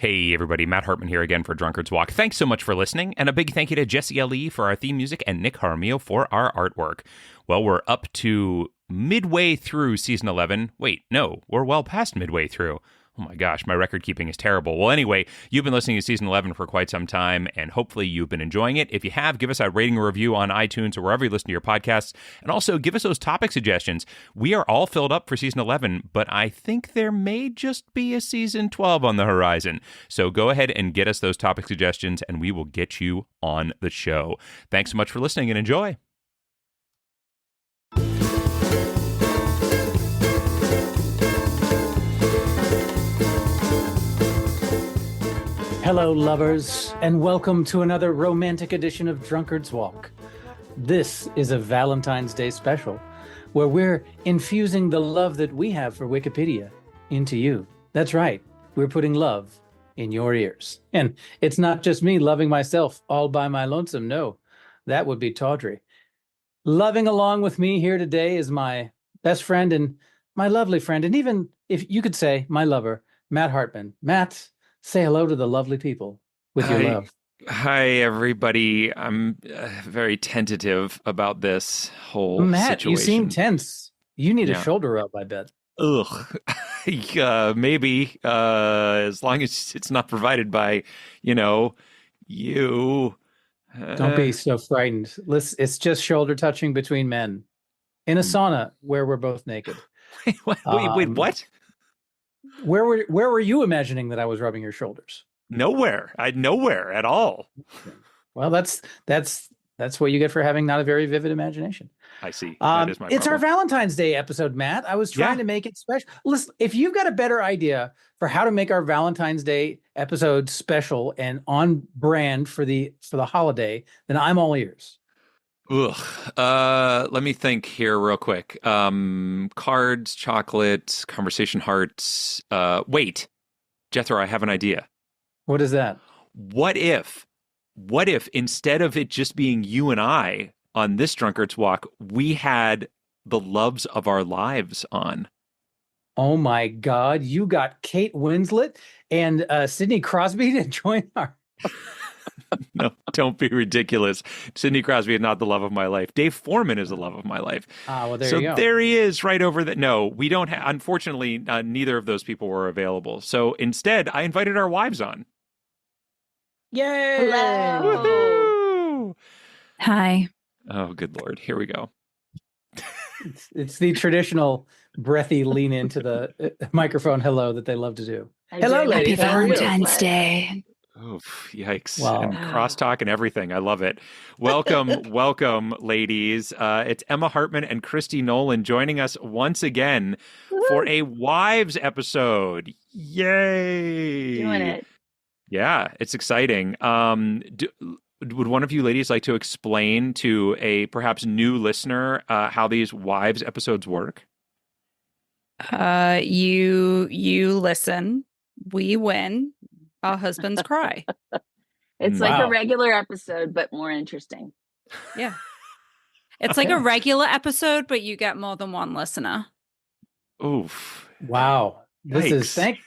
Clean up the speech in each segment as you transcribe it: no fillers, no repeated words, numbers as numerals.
Hey everybody, Matt Hartman here again for Drunkard's Walk. Thanks so much for listening, and a big thank you to Jesse L.E. for our theme music and Nick Jaramillo for our artwork. Well, we're up to midway through Season 11. Wait, no, we're well past midway through. Oh my gosh, my record keeping is terrible. Well, anyway, you've been listening to Season 11 for quite some time, and hopefully you've been enjoying it. If you have, give us a rating or review on iTunes or wherever you listen to your podcasts, and also give us those topic suggestions. We are all filled up for Season 11, but I think there may just be a Season 12 on the horizon. So go ahead and get us those topic suggestions, and we will get you on the show. Thanks so much for listening, and enjoy. Hello, lovers, and welcome to another romantic edition of Drunkard's Walk. This is a Valentine's Day special, where we're infusing the love that we have for Wikipedia into you. That's right, we're putting love in your ears. And it's not just me loving myself all by my lonesome, no, that would be tawdry. Loving along with me here today is my best friend and my lovely friend, and even, if you could say, my lover, Matt Hartman. Matt, say hello to the lovely people with your love. Hi, everybody. I'm very tentative about this whole Matt, situation. you seem tense. You need a shoulder rub, I bet. Ugh. Maybe, as long as it's not provided by, you. Don't be so frightened. It's just shoulder touching between men in a sauna where we're both naked. Wait, what? Where were you imagining that I was rubbing your shoulders? Nowhere. Nowhere at all. Well, that's what you get for having not a very vivid imagination. I see. That is my It's problem. our Valentine's Day episode, Matt. I was trying to make it special. Listen, if you've got a better idea for how to make our Valentine's Day episode special and on brand for the holiday, then I'm all ears. Ugh. Let me think here real quick. Cards, chocolate, conversation hearts. Wait, Jethro, I have an idea. What is that? What if instead of it just being you and I on this Drunkard's Walk, we had the loves of our lives on? Oh my God, you got Kate Winslet and Sidney Crosby to join our... No, don't be ridiculous. Sidney Crosby is not the love of my life. Dave Foreman is the love of my life. Well, there you go. So there he is right over there. No, we don't have, unfortunately, neither of those people were available. So instead, I invited our wives on. Yay! Hello. Woo-hoo! Hi. Oh, good Lord. Here we go. It's the traditional breathy lean into the microphone hello that they love to do. Hello, ladies. Happy Valentine's Day. Oh, yikes. Wow. And crosstalk and everything. I love it. Welcome, ladies. It's Emma Hartman and Kristy Nolan joining us once again for a wives episode. Yay! Doing it. Yeah, it's exciting. Would one of you ladies like to explain to a perhaps new listener how these wives episodes work? You listen, we win, our husbands cry. It's like a regular episode, but more interesting. Yeah. It's like a regular episode, but you get more than one listener. Oof. Wow. This is Happy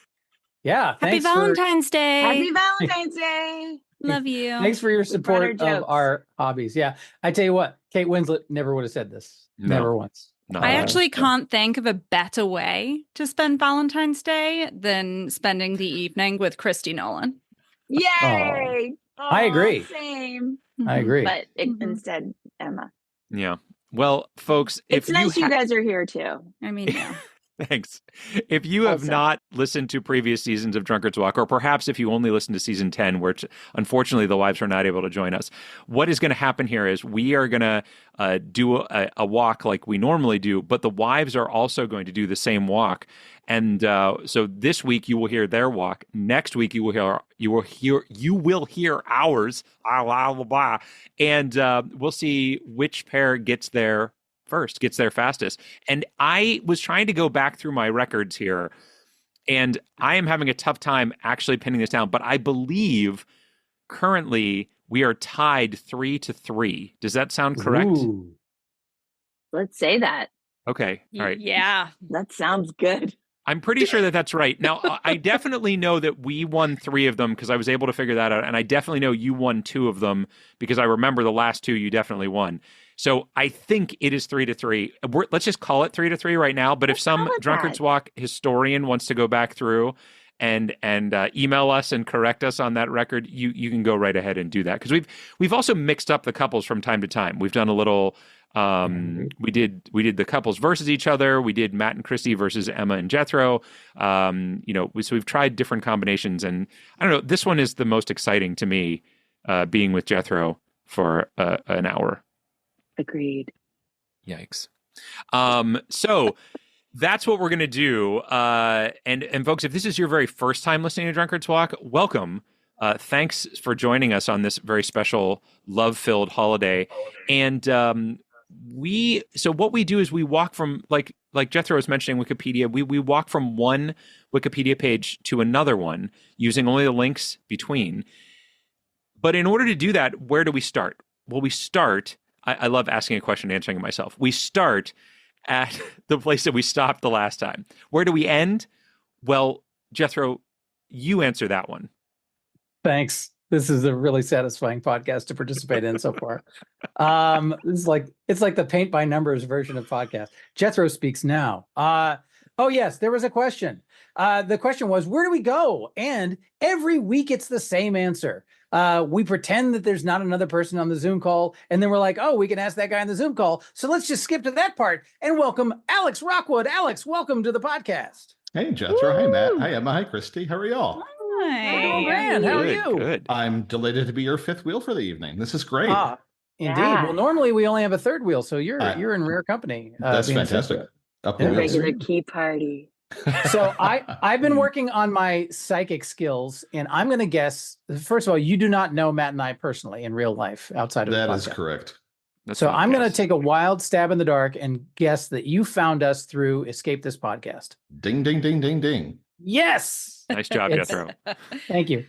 thanks Valentine's Day. Happy Valentine's Day. Love you. Thanks for your support of jokes. our hobbies. Yeah. I tell you what, Kate Winslet never would have said this. No. Never once. I actually can't think of a better way to spend Valentine's Day than spending the evening with Kristy Nolan. Yay! I agree. Same. I agree. But instead, Emma. Yeah. Well, folks, It's nice you guys are here too. I mean, yeah. Thanks. If you have not listened to previous seasons of Drunkard's Walk, or perhaps if you only listened to season 10, which unfortunately the wives are not able to join us, what is going to happen here is we are going to do a walk like we normally do, but the wives are also going to do the same walk. And so this week you will hear their walk. Next week you will hear ours. And we'll see which pair gets there fastest. And I was trying to go back through my records here, and I am having a tough time actually pinning this down, but I believe currently we are tied 3-3. Does that sound correct? Ooh. Let's say that. Okay. All right. Yeah. That sounds good. I'm pretty sure that that's right. Now, I definitely know that we won 3 of them because I was able to figure that out. And I definitely know you won 2 of them because I remember the last 2 you definitely won. So I think it is 3-3. Let's just call it 3-3 right now. But if some Drunkard's Walk historian wants to go back through and email us and correct us on that record, you can go right ahead and do that. Because we've also mixed up the couples from time to time. We've done a little... we did the couples versus each other. We did Matt and Kristy versus Emma and Jethro. So we've tried different combinations, and I don't know. This one is the most exciting to me, being with Jethro for an hour. Agreed. Yikes. So that's what we're gonna do. And folks, if this is your very first time listening to Drunkard's Walk, welcome. Thanks for joining us on this very special, love-filled holiday. And what we do is we walk from, like Jethro was mentioning Wikipedia, we walk from one Wikipedia page to another one using only the links between. But in order to do that, where do we start? Well, we start, I love asking a question and answering it myself. We start at the place that we stopped the last time. Where do we end? Well, Jethro, you answer that one. Thanks. This is a really satisfying podcast to participate in so far. It's like the paint by numbers version of podcast. Jethro speaks now. Oh yes, there was a question. The question was, where do we go? And every week it's the same answer. We pretend that there's not another person on the Zoom call, and then we're like, oh, we can ask that guy on the Zoom call. So let's just skip to that part and welcome Alex Rockwood. Alex, welcome to the podcast. Hey, Jethro. Woo! Hi, Matt. Hi, Emma. Hi, Kristy. How are y'all? Hi. Grand. How are you? Good. I'm delighted to be your 5th wheel for the evening. This is great. Indeed. Yeah. Well, normally we only have a 3rd wheel, so you're in rare company. That's fantastic. Regular key party. So I've been working on my psychic skills, and I'm going to guess. First of all, you do not know Matt and I personally in real life outside of that the podcast. Is correct. So I'm going to take a wild stab in the dark and guess that you found us through Escape This Podcast. Ding, ding, ding, ding, ding. Yes. Nice job, Jethro. Thank you.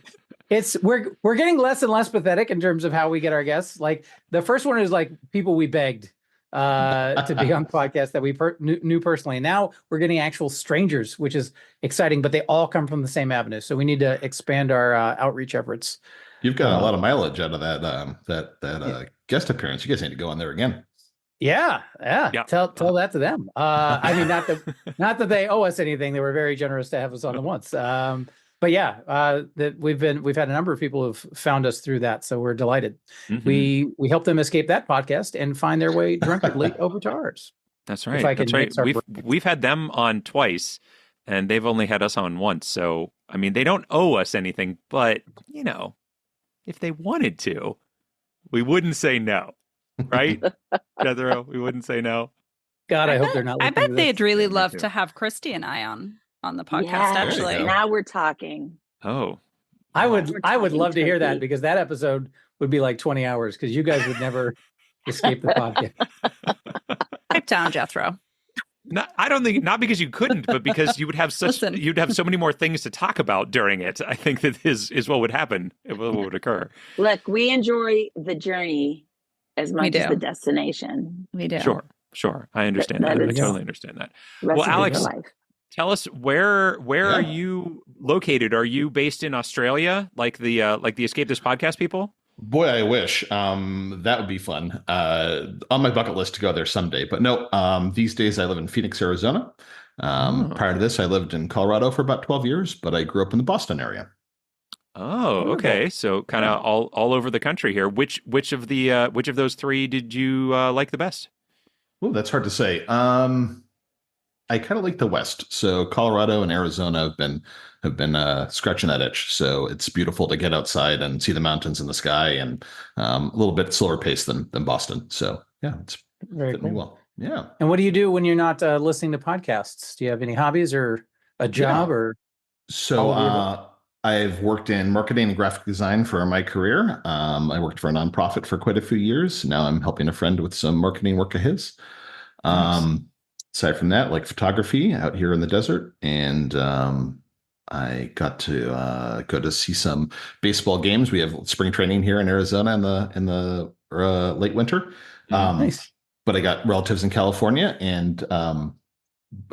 We're getting less and less pathetic in terms of how we get our guests. Like the first one is like people we begged to be on the podcast that we knew personally. Now we're getting actual strangers, which is exciting, but they all come from the same avenue. So we need to expand our outreach efforts. You've got a lot of mileage out of that guest appearance. You guys need to go on there again. Yeah. Tell that to them. I mean, not that they owe us anything. They were very generous to have us on the once. But yeah, that we've had a number of people who've found us through that, so we're delighted. Mm-hmm. We help them escape that podcast and find their way drunkardly over to ours. That's right. That's right. We've had them on twice, and they've only had us on once. So I mean, they don't owe us anything, but if they wanted to, we wouldn't say no, right, Jethro? We wouldn't say no. God, I hope they're not. I bet they'd really love to have Kristy and I on the podcast. Yeah, actually, now we're talking. Oh, I would love to hear that, because that episode would be like 20 hours because you guys would never escape the podcast. Pipe down, Jethro. I don't think, not because you couldn't, but because you would have you'd have so many more things to talk about during it. I think that is what would happen. What would occur. Look, we enjoy the journey as much as the destination. We do. Sure. I understand that. I totally understand that. Well, Alex, tell us where are you located? Are you based in Australia, like the Escape This Podcast people? Boy, I wish. That would be fun. On my bucket list to go there someday. But no, these days I live in Phoenix, Arizona. Prior to this, I lived in Colorado for about 12 years, but I grew up in the Boston area. Oh, okay. So kind of all over the country here. Which of those 3 did you like the best? Oh, that's hard to say. I kind of like the West. So Colorado and Arizona have been scratching that itch. So it's beautiful to get outside and see the mountains in the sky, and a little bit slower pace than Boston. So yeah, it's very cool. Well. Yeah. And what do you do when you're not listening to podcasts? Do you have any hobbies or a job or? So I've worked in marketing and graphic design for my career. I worked for a nonprofit for quite a few years. Now I'm helping a friend with some marketing work of his. Nice. Aside from that, like photography out here in the desert, and I got to go to see some baseball games. We have spring training here in Arizona in the late winter. Nice. But I got relatives in California, and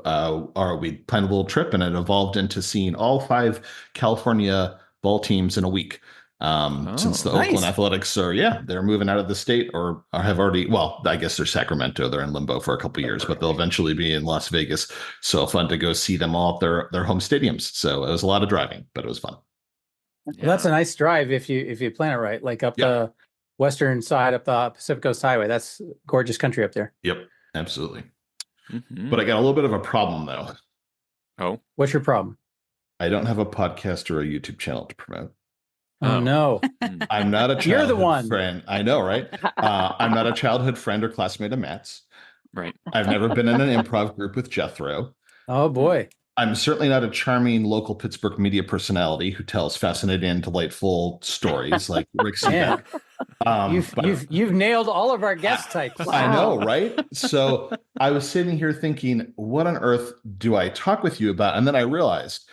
or we planned a little trip, and it evolved into seeing all 5 California ball teams in a week. Since the nice. Oakland Athletics are, they're moving out of the state or have already, well, I guess they're Sacramento. They're in limbo for a couple of years, but they'll eventually be in Las Vegas. So fun to go see them all at their home stadiums. So it was a lot of driving, but it was fun. Well, that's a nice drive if you plan it right, like up the western side, up the Pacific Coast Highway. That's gorgeous country up there. Yep, absolutely. But I got a little bit of a problem though. Oh, what's your problem? I don't have a podcast or a YouTube channel to promote. Oh no. I'm not a childhood You're the one. friend. I know, right? I'm not a childhood friend or classmate of Matt's. right. I've never been in an improv group with Jethro. Oh boy. I'm certainly not a charming local Pittsburgh media personality who tells fascinating and delightful stories like Rick Man, Seabeck. you've nailed all of our guest types. I know, right? So I was sitting here thinking, what on earth do I talk with you about? And then I realized,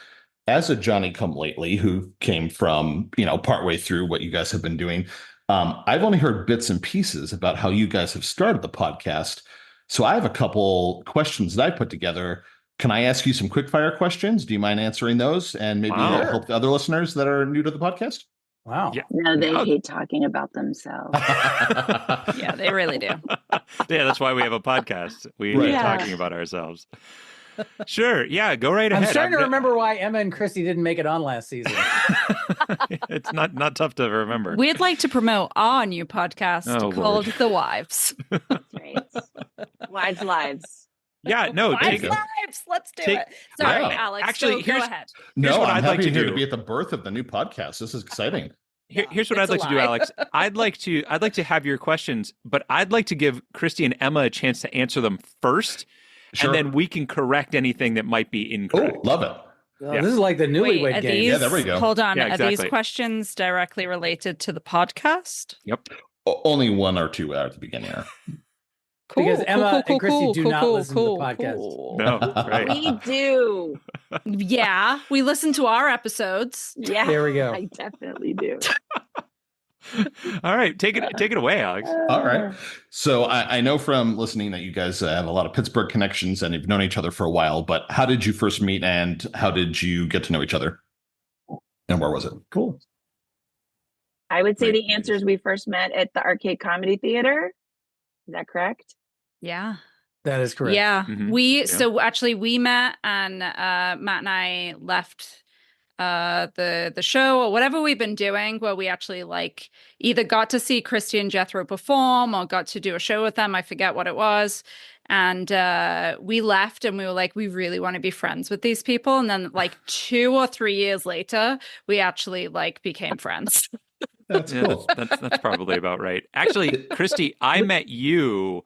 as a Johnny come lately who came from, partway through what you guys have been doing, I've only heard bits and pieces about how you guys have started the podcast. So I have a couple questions that I put together. Can I ask you some quick fire questions? Do you mind answering those and maybe help the other listeners that are new to the podcast? Wow. Yeah. No, they hate talking about themselves. Yeah, they really do. Yeah, that's why we have a podcast. We hate talking about ourselves. Sure. Yeah, go right ahead. I'm starting to remember why Emma and Kristy didn't make it on last season. It's not tough to remember. We'd like to promote our new podcast called The Wives. That's right. Wives Lives. Yeah, no, Wives Lives. Let's do it. Sorry, Alex. Actually, go ahead. Here's what I'm I'd like happy to here do. to be at the birth of the new podcast. This is exciting. Here's what I'd like to do, Alex. I'd like to have your questions, but I'd like to give Kristy and Emma a chance to answer them first, and then we can correct anything that might be incorrect. Oh, love it. This is like the newlywed game. Yeah, there we go. Hold on. Yeah, exactly. Are these questions directly related to the podcast? Yep. Only 1 or 2 at the beginning. Cool, Because Emma and Kristy cool, do not listen to the podcast. No, right. We do. Yeah, we listen to our episodes. Yeah. There we go. I definitely do. All right, take it away, Alex. All right. So I know from listening that you guys have a lot of Pittsburgh connections and you've known each other for a while, but how did you first meet and how did you get to know each other? And where was it? Cool. I would say the answer is we first met at the Arcade Comedy Theater. Is that correct? Yeah. That is correct. Yeah. Mm-hmm. So actually we met and Matt and I left the show or whatever we've been doing, where we actually like either got to see Kristy and Jethro perform or got to do a show with them. I forget what it was. And we left and we were like, we really want to be friends with these people. And then like 2 or 3 years later, we actually like became friends. That's cool. That's probably about right. Actually, Kristy, I met you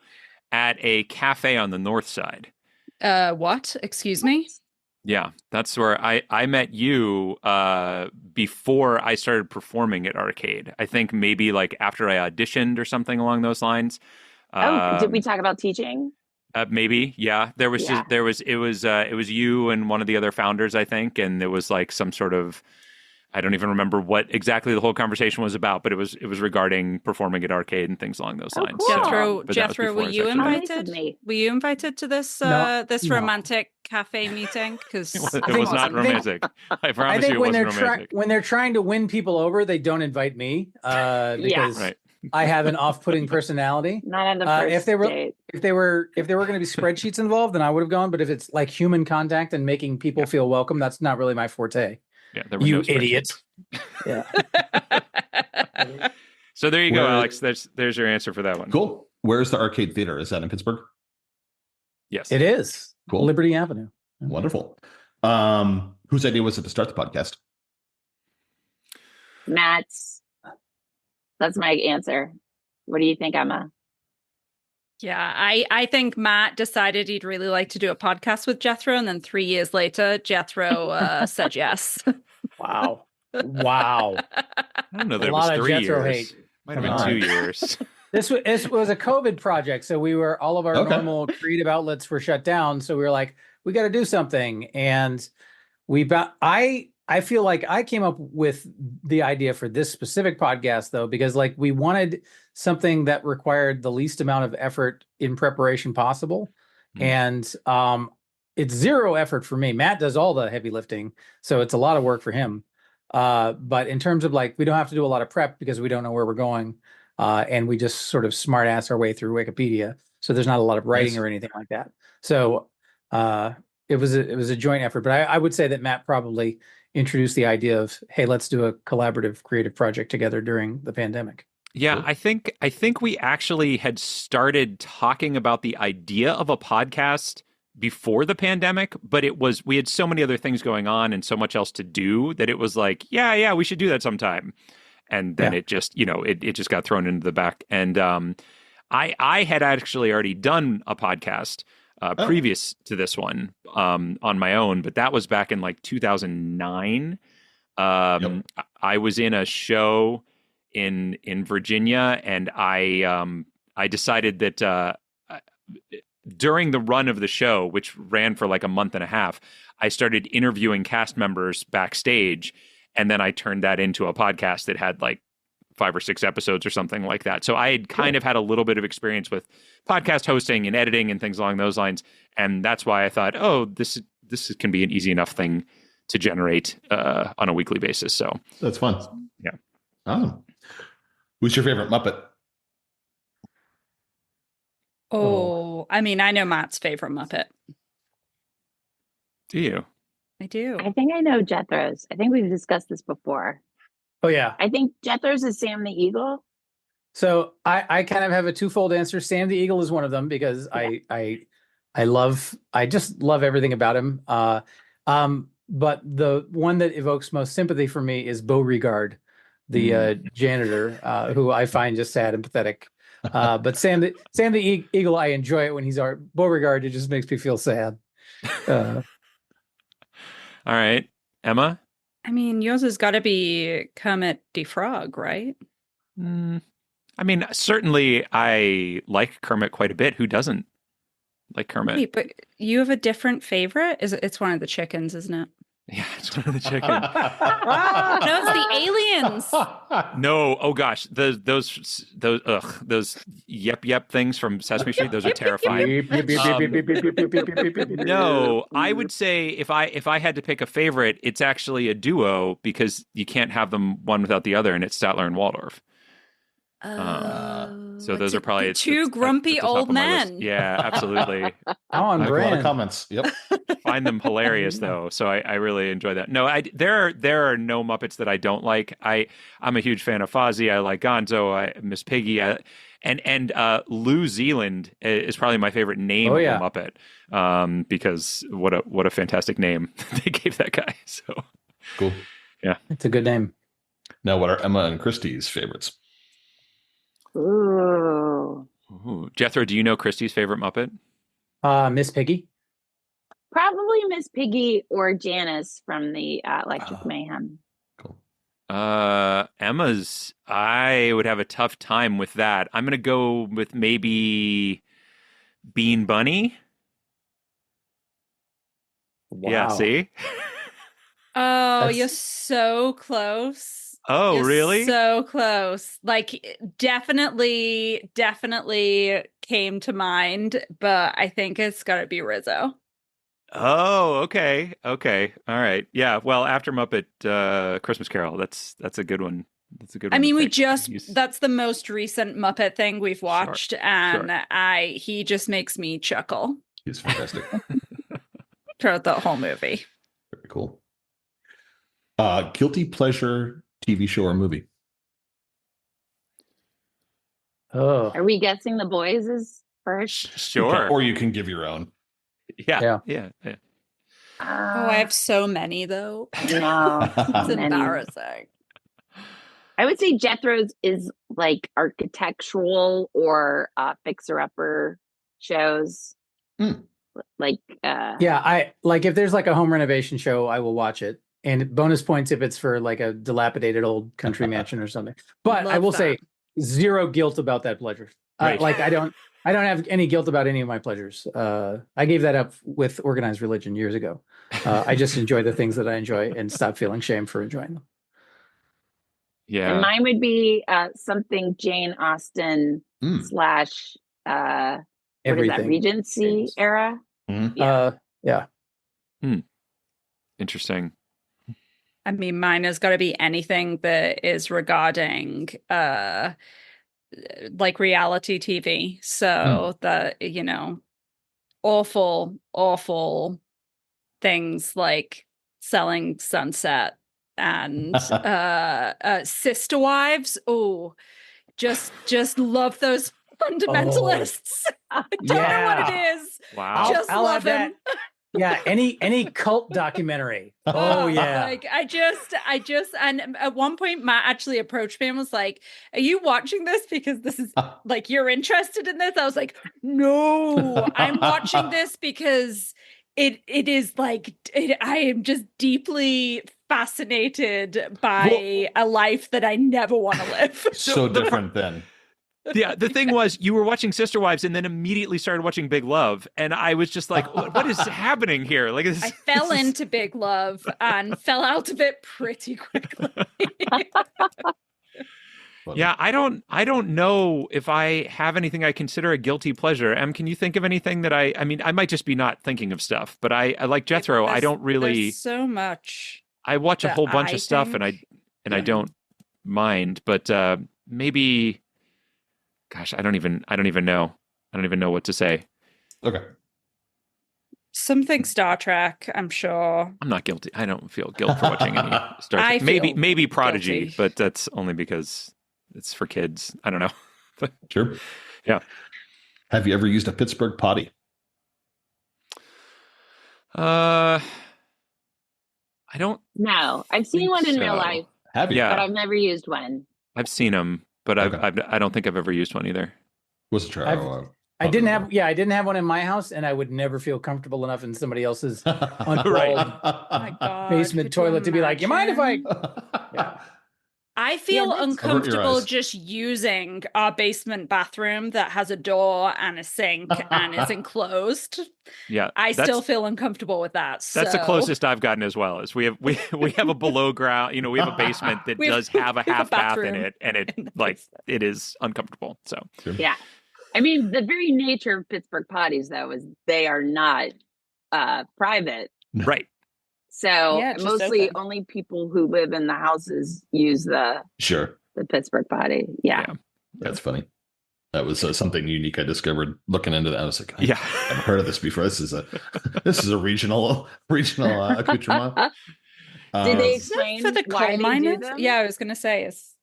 at a cafe on the north side. What? Excuse me? Yeah, that's where I met you before I started performing at Arcade. I think maybe like after I auditioned or something along those lines. Did we talk about teaching? Maybe, yeah. It was you and one of the other founders, I think, and there was like some sort of, I don't even remember what exactly the whole conversation was about, but it was regarding performing at Arcade and things along those lines. Cool. Jethro, were you invited? Were you invited to this this romantic cafe meeting? Because it was not romantic. I promise you, it wasn't romantic. When they're trying to win people over, they don't invite me because I have an off-putting personality. Not on the first date. If there were going to be spreadsheets involved, then I would have gone. But if it's like human contact and making people feel welcome, that's not really my forte. Yeah, there were you no idiot. Yeah. So there you go, Alex. There's your answer for that one. Cool. Where's the Arcade Theater? Is that in Pittsburgh? Yes, it is. Cool. Liberty Avenue. Wonderful. Whose idea was it to start the podcast? Matt's. That's my answer. What do you think, Emma? Yeah, I think Matt decided he'd really like to do a podcast with Jethro, and then 3 years later, Jethro said yes. Wow. I don't know that it was 3 years. Might have been 2 years. This was a COVID project, so all of our normal creative outlets were shut down. So we were like, we got to do something, and I feel like I came up with the idea for this specific podcast, though, because like we wanted something that required the least amount of effort in preparation possible. And it's zero effort for me. Matt does all the heavy lifting, so it's a lot of work for him. But in terms of like, we don't have to do a lot of prep because we don't know where we're going, and we just sort of smart ass our way through Wikipedia. So there's not a lot of writing or anything like that. So it was a joint effort. But I would say that Matt probably introduced the idea of, hey, let's do a collaborative creative project together during the pandemic. Yeah, I think we actually had started talking about the idea of a podcast before the pandemic, but we had so many other things going on and so much else to do that it was like, yeah, we should do that sometime. And then it just, it just got thrown into the back. And I had actually already done a podcast previous to this one on my own, but that was back in like 2009. I was in a show in Virginia, and I decided that during the run of the show, which ran for like a month and a half, I started interviewing cast members backstage, and then I turned that into a podcast that had like 5 or 6 episodes or something like that. So I had kind of had a little bit of experience with podcast hosting and editing and things along those lines, and that's why I thought, this can be an easy enough thing to generate on a weekly basis. So that's fun. Yeah. Oh. Who's your favorite Muppet? I mean, I know Matt's favorite Muppet. Do you? I do. I think I know Jethro's. I think we've discussed this before. Oh yeah. I think Jethro's is Sam the Eagle. So I kind of have a twofold answer. Sam the Eagle is one of them because I just love everything about him. But the one that evokes most sympathy for me is Beauregard, the janitor, who I find just sad and pathetic. But Sam the Eagle, I enjoy it when he's our Beauregard. It just makes me feel sad. All right, Emma. I mean, yours has got to be Kermit the Frog, right? I mean, certainly I like Kermit quite a bit. Who doesn't like Kermit? Wait, but you have a different favorite? It's one of the chickens, isn't it? Yeah, it's one of the chickens. No, it's the aliens. No, oh gosh, those yep things from Sesame Street. Those are terrifying. No, I would say if I had to pick a favorite, it's actually a duo because you can't have them one without the other, and it's Statler and Waldorf. So those are probably two grumpy old men. Yeah, absolutely. On a lot brand. of comments. Yep. Find them hilarious though, so I really enjoy that. No, there are no Muppets that I don't like. I'm a huge fan of Fozzie. I like Gonzo. Miss Piggy. And Lou Zealand is probably my favorite name of the Muppet, because what a fantastic name they gave that guy. So cool. Yeah, it's a good name. Now, what are Emma and Kristy's favorites? Ooh. Jethro, do you know Kristy's favorite Muppet? Miss Piggy. Probably Miss Piggy or Janice from the Electric Mayhem. Cool. Emma's, I would have a tough time with that. I'm going to go with maybe Bean Bunny. Wow. Yeah, see? You're so close. Oh, You're really? So close. Like definitely came to mind, but I think it's got to be Rizzo. Oh, okay. All right. Yeah. Well, after Muppet Christmas Carol, that's a good one. That's a good one. I mean, that's the most recent Muppet thing we've watched, and he just makes me chuckle. He's fantastic. Throughout the whole movie. Very cool. Guilty pleasure TV show or movie? Oh. Are we guessing The Boys is first? Sure. Or you can give your own. Yeah. I have so many though. No, it's embarrassing. I would say Jethro's is like architectural or fixer-upper shows. Like I like if there's like a home renovation show, I will watch it. And bonus points if it's for like a dilapidated old country mansion or something. But I will say zero guilt about that pleasure. Right. Like I don't have any guilt about any of my pleasures. I gave that up with organized religion years ago. I just enjoy the things that I enjoy and stop feeling shame for enjoying them. Yeah. And mine would be something Jane Austen / what is that, Regency era? Yeah. Yeah. Interesting. I mean, mine has got to be anything that is regarding like reality TV. So awful things like Selling Sunset and Sister Wives. Oh, just love those fundamentalists. I don't know what it is. Wow. Just I'll love add him. Yeah, any cult documentary. Oh yeah. Like I just and at one point Matt actually approached me and was like, "Are you watching this because this is like you're interested in this?" I was like, "No, I'm watching this because it is like I am just deeply fascinated by a life that I never want to live." So different then. Yeah, the thing was, you were watching Sister Wives and then immediately started watching Big Love, and I was just like, "What is happening here?" Like, I fell into Big Love and fell out of it pretty quickly. Yeah, I don't know if I have anything I consider a guilty pleasure. Can you think of anything that I mean, I might just be not thinking of stuff, but I like Jethro. I don't really. There's so much. I watch a whole bunch of stuff, and I don't mind, but maybe. Gosh, I don't even know. I don't even know what to say. Okay. Something Star Trek, I'm sure. I'm not guilty. I don't feel guilt for watching any Star Trek. Maybe Prodigy, guilty. but that's only because it's for kids. I don't know. Sure. Yeah. Have you ever used a Pittsburgh potty? I don't. No, I've seen one in real life, Have you? Yeah. but I've never used one. I've seen them, but Okay. I don't think I've ever used one either. Was it true? I didn't have one in my house, and I would never feel comfortable enough in somebody else's unwalled Oh my God, basement could you toilet to be like, "You mind if I?" imagine? Yeah. I feel that's- uncomfortable eyes. just using our basement bathroom that has a door and a sink and is enclosed. Yeah, I still feel uncomfortable with that. That's the so- closest I've gotten as well. Is we have a below ground. We have a basement that We have- does have a we have a half bath in bathroom it, and it in the like basement. it is uncomfortable. So Yeah. I mean, the very nature of Pittsburgh potties, though, is they are not private. right. So Yeah, just mostly open. only people who live in the houses use the Sure. Pittsburgh potty. Yeah. That's funny. That was something unique I discovered looking into that. I was like, I Yeah. haven't heard of this before. This is a regional accoutrement. Did they Is that explain for the why coal they miners? do them? Yeah, I was gonna say it's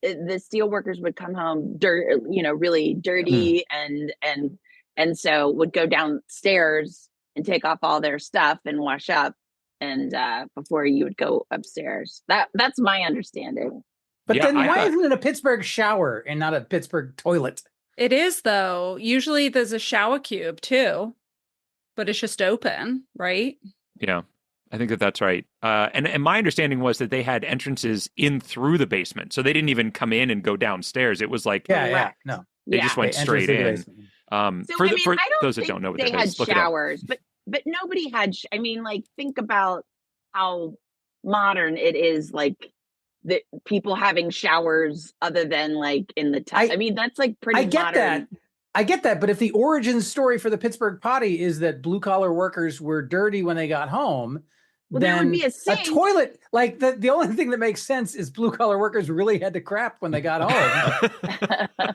The steel workers would come home really dirty and so would go downstairs and take off all their stuff and wash up and before you would go upstairs. That's my understanding. But Yeah, then I why thought- isn't it a Pittsburgh shower and not a Pittsburgh toilet? It is though. Usually there's a shower cube too, but it's just open, right? Yeah, I think that's right. And my understanding was that they had entrances in through the basement, so they didn't even come in and go downstairs. It was like Correct. No. they Yeah. just went They enter straight through the in. basement. So, For I don't those that think don't know what they that had is, look it up. showers, but nobody had. I mean, like think about how modern it is. Like the people having showers other than like in the tub. I mean, that's like pretty. I get modern. that. I get that, but if the origin story for the Pittsburgh potty is that blue collar workers were dirty when they got home, Well, there then would be a sink. toilet, like the only thing that makes sense is blue collar workers really had to crap when they got home,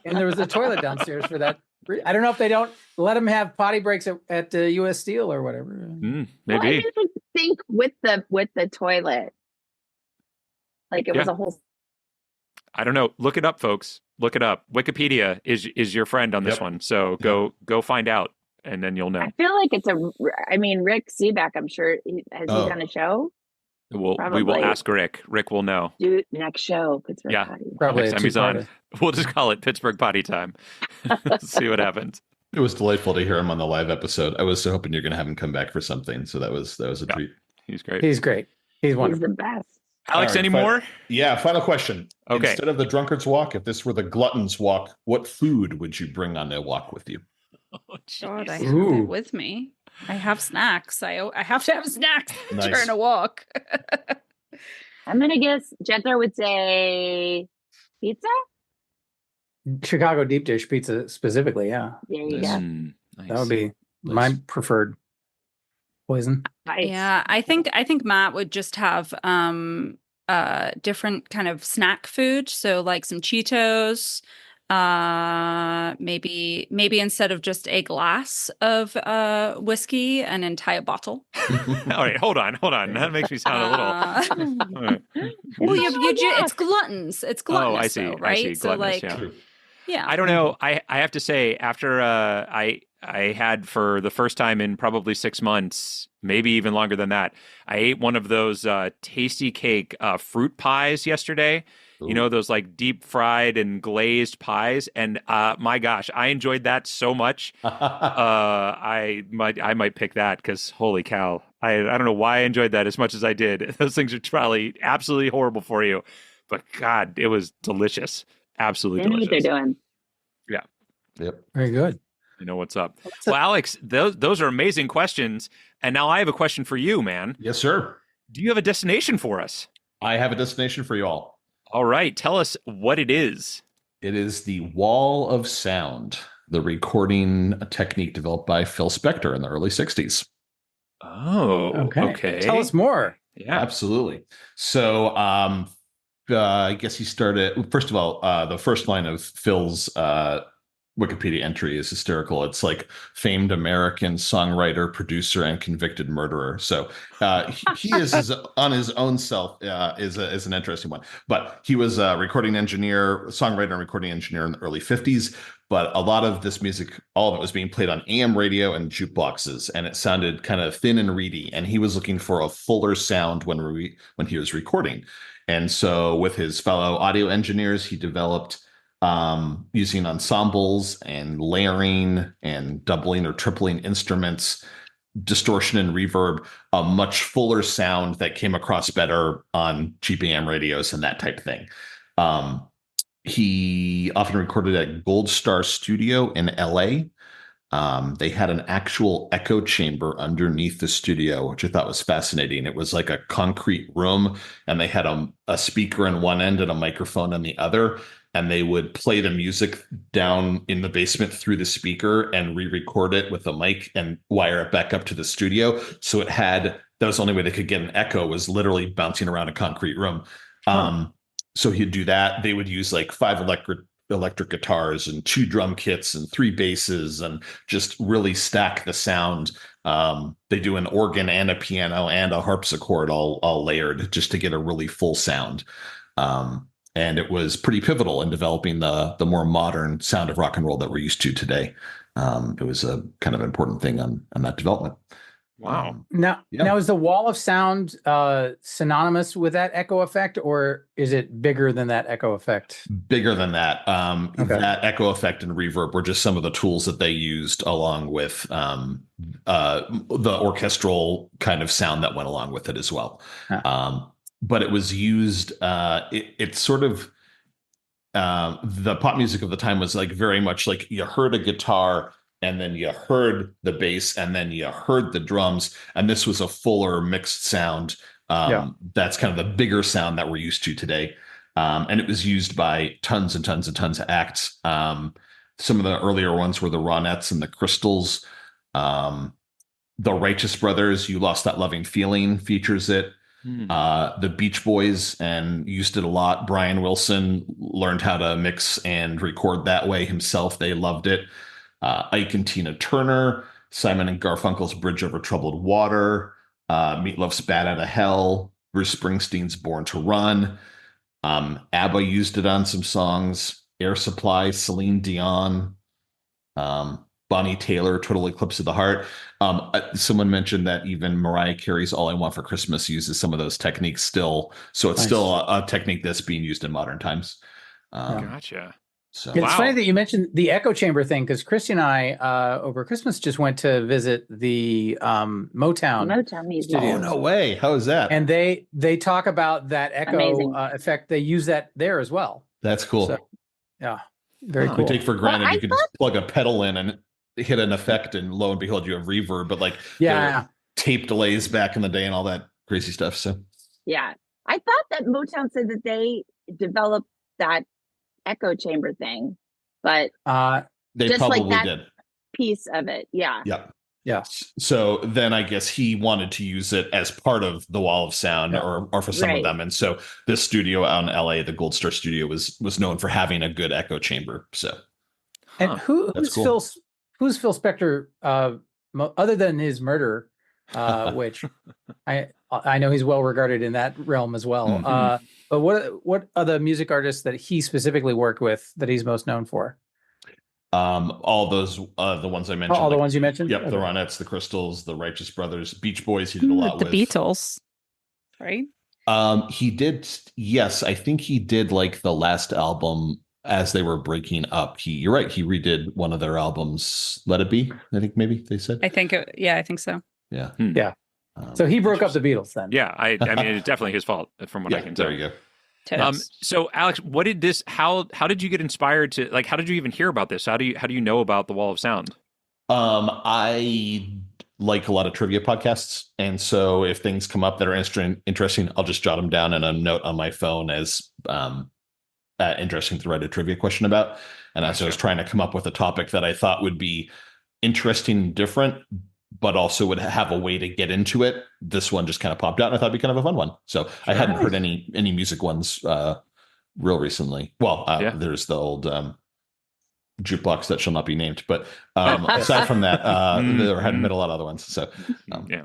and there was a toilet downstairs for that. I don't know if they don't let them have potty breaks at U.S. Steel or whatever. Well, I Maybe. didn't think with the toilet, like it was Yeah. a whole. I don't know. Look it up, folks. Look it up. Wikipedia is your friend on this Yep. one. So go find out, and then you'll know. I feel like it's a. I mean, Rick Seaback. I'm sure has he Oh. done a show? We will Probably. ask Rick. Rick will know. Do next show Pittsburgh Yeah. potty. Probably Next a time he's on, two-parter. we'll just call it Pittsburgh Potty Time. See what happens. It was delightful to hear him on the live episode. I was so hoping you're going to have him come back for something. So that was a Yeah. treat. He's great. He's great. He's He's wonderful. the best. Alex, All right, any fine. more? Yeah. Final question. Okay. Instead of the drunkard's walk, if this were the glutton's walk, what food would you bring on a walk with you? Oh, God, I jeez. have Ooh. it with me. I have snacks. I have to have snacks Nice. during a walk. I'm gonna guess Jethro would say pizza. Chicago deep dish pizza specifically. Yeah, There you Nice. go. Mm, nice. that would be Nice. my preferred. Poison. Nice. Yeah, I think Matt would just have different kind of snack food. So like some Cheetos, maybe instead of just a glass of whiskey, an entire bottle. All right, hold on. That makes me sound a little. Well, it's gluttons. It's gluttonous, Oh, I see. though, right? I see. So Gluttonous, like, yeah. yeah. I don't know. I have to say, after I had for the first time in probably 6 months, maybe even longer than that, I ate one of those tasty cake fruit pies yesterday. Ooh. You know, those like deep fried and glazed pies, and my gosh, I enjoyed that so much. I might pick that because holy cow, I don't know why I enjoyed that as much as I did. Those things are probably absolutely horrible for you, but God, it was delicious. Absolutely They know what delicious. they're doing. Yeah. Yep. Very good. You know what's up. Well, Alex, those are amazing questions. And now I have a question for you, man. Yes, sir. Do you have a destination for us? I have a destination for you all. All right. Tell us what it is. It is the Wall of Sound, the recording technique developed by Phil Spector in the early 60s. Oh, okay. Tell us more. Yeah. Absolutely. So I guess he started, first of all, the first line of Phil's Wikipedia entry is hysterical. It's like famed American songwriter, producer, and convicted murderer. So he is on his own self is an interesting one. But he was a recording engineer, songwriter, and recording engineer in the early 50s. But a lot of this music, all of it was being played on AM radio and jukeboxes, and it sounded kind of thin and reedy. And he was looking for a fuller sound when he was recording. And so with his fellow audio engineers, he developed using ensembles and layering and doubling or tripling instruments, distortion and reverb, a much fuller sound that came across better on cheap AM radios and that type of thing. He often recorded at Gold Star Studio in LA. They had an actual echo chamber underneath the studio, which I thought was fascinating. It was like a concrete room, and they had a speaker in one end and a microphone on the other. And they would play the music down in the basement through the speaker and re-record it with a mic and wire it back up to the studio. So that was the only way they could get an echo, was literally bouncing around a concrete room. So he'd do that. They would use like 5 electric guitars and 2 drum kits and 3 basses and just really stack the sound. They do an organ and a piano and a harpsichord all layered just to get a really full sound. And it was pretty pivotal in developing the more modern sound of rock and roll that we're used to today. It was a kind of important thing on that development. Wow. Now is the Wall of Sound synonymous with that echo effect, or is it bigger than that echo effect? Bigger than that. That echo effect and reverb were just some of the tools that they used, along with the orchestral kind of sound that went along with it as well. But it was used, it's sort of, the pop music of the time was like very much like you heard a guitar and then you heard the bass and then you heard the drums. And this was a fuller mixed sound. That's kind of the bigger sound that we're used to today. And it was used by tons and tons and tons of acts. Some of the earlier ones were the Ronettes and the Crystals. The Righteous Brothers, You Lost That Loving Feeling, features it. The Beach Boys and used it a lot. Brian Wilson learned how to mix and record that way himself. They loved it. Ike and Tina Turner, Simon and Garfunkel's Bridge Over Troubled Water, Meatloaf's Bat Out of Hell, Bruce Springsteen's Born to Run. ABBA used it on some songs. Air Supply, Celine Dion, Bonnie Taylor, Total Eclipse of the Heart. Someone mentioned that even Mariah Carey's All I Want for Christmas uses some of those techniques still. So it's still a technique that's being used in modern times. Gotcha. So It's funny that you mentioned the echo chamber thing, because Kristy and I over Christmas just went to visit the Motown Museum. Oh, no way. How is that? and they talk about that echo effect. They use that there as well. That's cool. So, yeah, very We cool. take for granted you could just plug a pedal in and hit an effect, and lo and behold, you have reverb. But like, tape delays back in the day and all that crazy stuff. So yeah, I thought that Motown said that they developed that echo chamber thing, but they just probably like that did piece of it. Yeah. Yep. Yeah. So then I guess he wanted to use it as part of the Wall of Sound or for some of Right. them. And so this studio out in LA, the Gold Star Studio, was known for having a good echo chamber. So And who's cool. Phil Spector, other than his murder, which I know he's well regarded in that realm as well. Mm-hmm. But what are the music artists that he specifically worked with that he's most known for? All those the ones I mentioned, All the ones you mentioned. Yep, Okay. the Ronettes, the Crystals, the Righteous Brothers, Beach Boys. He did a lot the with Beatles, right? He did. Yes, I think he did like the last album as they were breaking up. You're right. He redid one of their albums, Let It Be. I think maybe they said. I think so. Yeah. Yeah. So he broke up the Beatles then. Yeah, I mean, it's definitely his fault from what I can tell. There you go. So Alex, what did this? How did you get inspired to how did you even hear about this? How do you know about the Wall of Sound? I like a lot of trivia podcasts, and so if things come up that are interesting, I'll just jot them down in a note on my phone as interesting to write a trivia question about. And as I was trying to come up with a topic that I thought would be interesting and different, but also would have a way to get into it, this one just kind of popped out, and I thought it'd be kind of a fun one. So I hadn't heard any music ones real recently. Well, there's the old jukebox that shall not be named, but aside from that, there hadn't been a lot of other ones. So yeah.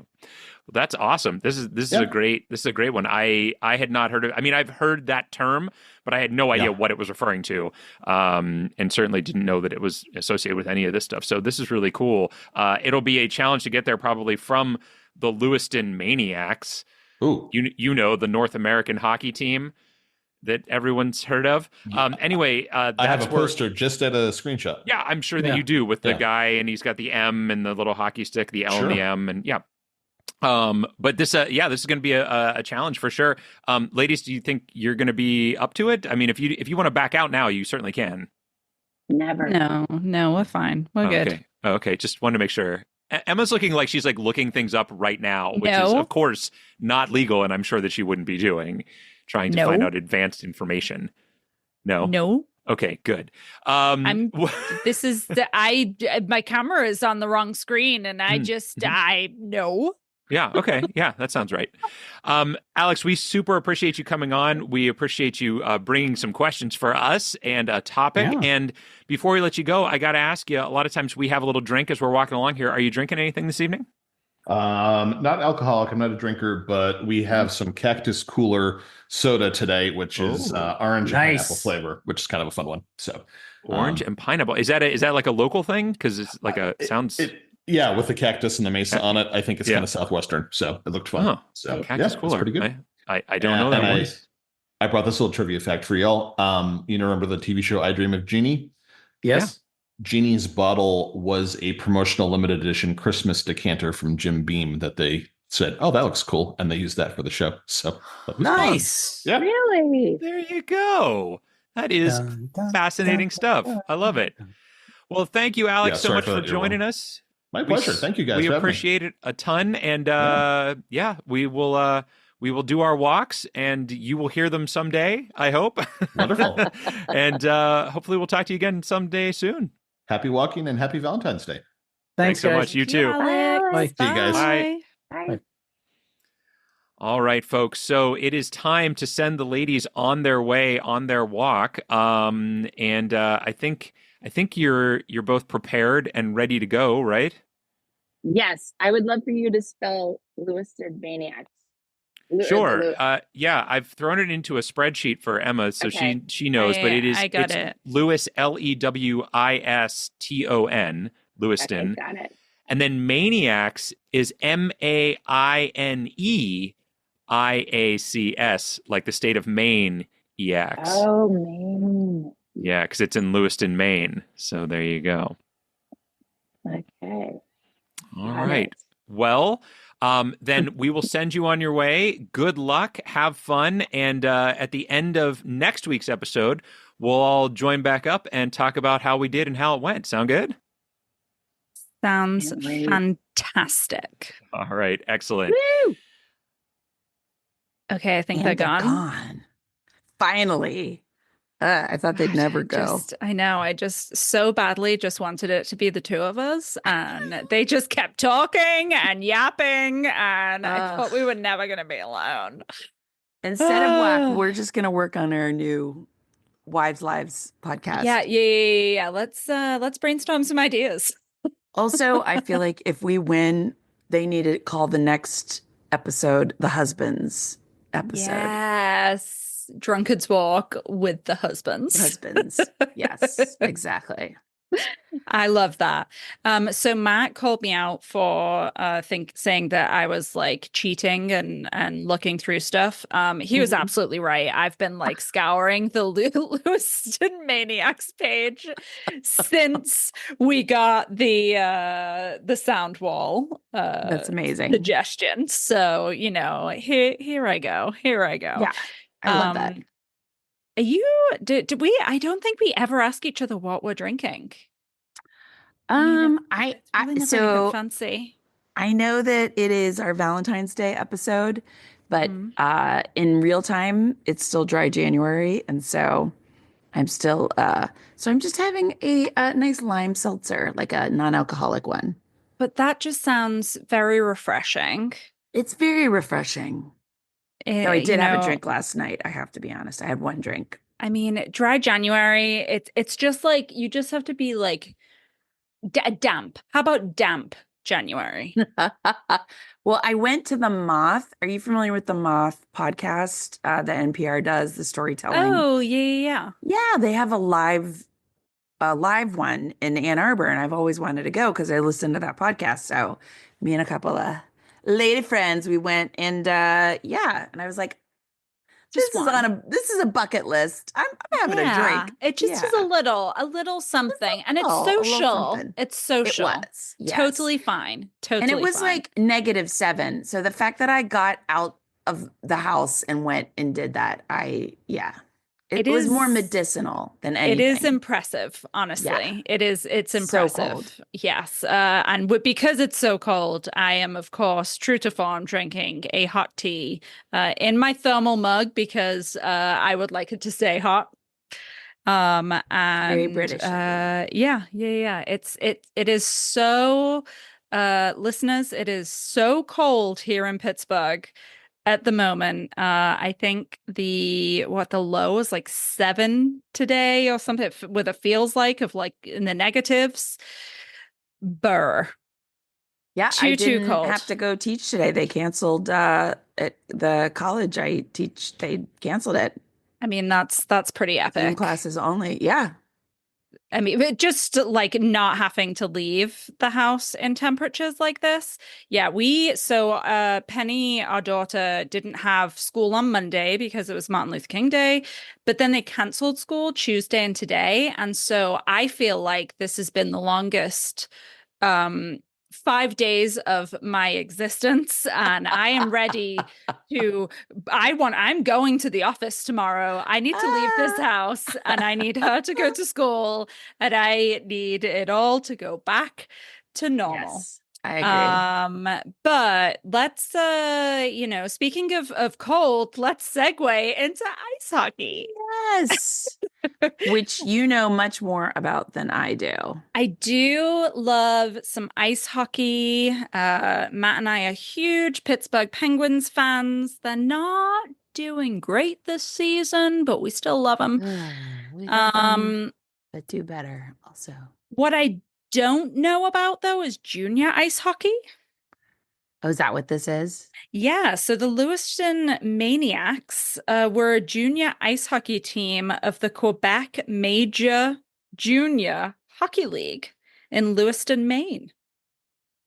Well, that's awesome. This is a great one. I had not heard of. I mean, I've heard that term, but I had no idea what it was referring to, and certainly didn't know that it was associated with any of this stuff. So this is really cool. It'll be a challenge to get there, probably from the Lewiston Maineiacs. Ooh. You know, the North American hockey team that everyone's heard of. Anyway, I have a poster just at a screenshot. Yeah, I'm sure that you do, with the guy, and he's got the M and the little hockey stick, the L and the M, and but this is going to be a challenge for sure. Ladies, do you think you're going to be up to it? I mean, if you want to back out now, you certainly can. Never. No, we're fine. We're good. Okay. Just wanted to make sure. Emma's looking like she's looking things up right now, which is of course not legal, and I'm sure that she wouldn't be doing, trying to find out advanced information. No. Okay, good. This is my camera is on the wrong screen, and no. Yeah. Okay. Yeah, that sounds right. Alex, we super appreciate you coming on. We appreciate you bringing some questions for us and a topic. Yeah. And before we let you go, I got to ask you, a lot of times we have a little drink as we're walking along here. Are you drinking anything this evening? Not alcoholic. I'm not a drinker, but we have some Cactus Cooler soda today, which is orange and pineapple flavor, which is kind of a fun one. So orange and pineapple. Is that like a local thing? Because it's like yeah, with the cactus and the mesa on it. I think it's kind of Southwestern, so it looked fun. So Cactus Cooler, pretty good. I don't know that one. I brought this little trivia fact for y'all. Remember the TV show I Dream of Jeannie? Yes. Yeah. Jeannie's bottle was a promotional limited edition Christmas decanter from Jim Beam that they said, "Oh, that looks cool," and they used that for the show. So that was nice. Fun. Yeah. Really? There you go. That is fascinating stuff. I love it. Well, thank you, Alex, so much for joining us. My pleasure. Thank you, guys. We appreciate it a ton, and we will do our walks, and you will hear them someday, I hope. Wonderful. And hopefully we'll talk to you again someday soon. Happy walking and happy Valentine's Day. Thanks so much. You too. Bye. See you guys. Bye. Bye. All right, folks. So it is time to send the ladies on their way on their walk. And I think you're both prepared and ready to go, right? Yes, I would love for you to spell Lewiston Maineiacs. Sure. I've thrown it into a spreadsheet for Emma, so she knows. But it's Lewis, Lewiston, Lewiston. Okay, got it. And then Maineiacs is Maineiacs, like the state of Maine. EACS. Oh, Maine. Yeah, because it's in Lewiston, Maine. So there you go. Okay. All right. Well, then we will send you on your way. Good luck. Have fun. And at the end of next week's episode, we'll all join back up and talk about how we did and how it went. Sound good? Sounds fantastic. All right. Excellent. Woo! Okay, I think they're gone. Finally. I thought they'd never go. I know. I just so badly just wanted it to be the two of us. And they just kept talking and yapping. And I thought we were never going to be alone. Instead of WAC, we're just going to work on our new Wives Lives podcast. Yeah. Let's brainstorm some ideas. Also, I feel like if we win, they need to call the next episode the husbands episode. Yes. Drunkard's Walk with the husbands. Yes, exactly. I love that. So Matt called me out for saying that I was like cheating and looking through stuff. He was absolutely right. I've been like scouring the Lewiston Maineiacs page since we got the sound wall. That's amazing. Suggestion. So, here I go. Yeah. I love that. Did we? I don't think we ever ask each other what we're drinking. So fancy. I know that it is our Valentine's Day episode, but in real time, it's still dry January, and so I'm still I'm just having a nice lime seltzer, like a non-alcoholic one. But that just sounds very refreshing. It's very refreshing. No, I did have a drink last night. I have to be honest. I had one drink. I mean, dry January, it's just like, you just have to be like damp. How about damp January? Well, I went to the Moth. Are you familiar with the Moth podcast that NPR does, the storytelling? Oh, yeah. Yeah, they have a live one in Ann Arbor, and I've always wanted to go because I listened to that podcast. So me and a couple of lady friends, we went, and and I was like, this is a bucket list. I'm having a drink. It just is a little something, and it's social. It's social. It was, yes. Totally fine. And it was like -7. So the fact that I got out of the house and went and did that, it was more medicinal than anything. It is impressive, honestly. Yeah. It's impressive. So cold. Yes. And because it's so cold, I am, of course, true to form, drinking a hot tea in my thermal mug because I would like it to stay hot. And very British. Yeah. It is so listeners, it is so cold here in Pittsburgh. At the moment, I think the low is like 7 today or something, with a feels like of like in the negatives. Burr. Yeah, I didn't have to go teach today. They canceled at the college I teach. They canceled it. I mean, that's pretty epic. Zoom classes only. Yeah. I mean, just like not having to leave the house in temperatures like this. Yeah, Penny, our daughter, didn't have school on Monday because it was Martin Luther King Day, but then they canceled school Tuesday and today. And so I feel like this has been the longest 5 days of my existence, and I am ready I'm going to the office tomorrow. I need to leave this house, and I need her to go to school, and I need it all to go back to normal. Yes, I agree. But let's speaking of cold, let's segue into ice hockey. Yes. Which you know much more about than I do. I do love some ice hockey. Matt and I are huge Pittsburgh Penguins fans. They're not doing great this season, but we still love them. But do better also. What I don't know about, though, is junior ice hockey. Oh, is that what this is? Yeah, so the Lewiston Maineiacs were a junior ice hockey team of the Quebec Major Junior Hockey League in Lewiston, Maine.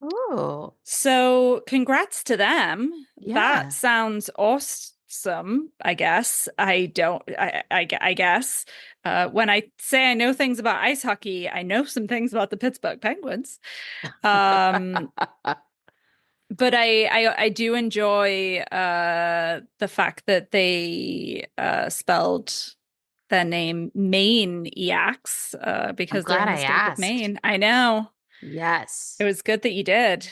Oh. So congrats to them. Yeah. That sounds awesome, I guess. I guess. When I say I know things about ice hockey, I know some things about the Pittsburgh Penguins. But I do enjoy the fact that they spelled their name Maineiacs because they're in the state of Maine. I know. Yes. It was good that you did.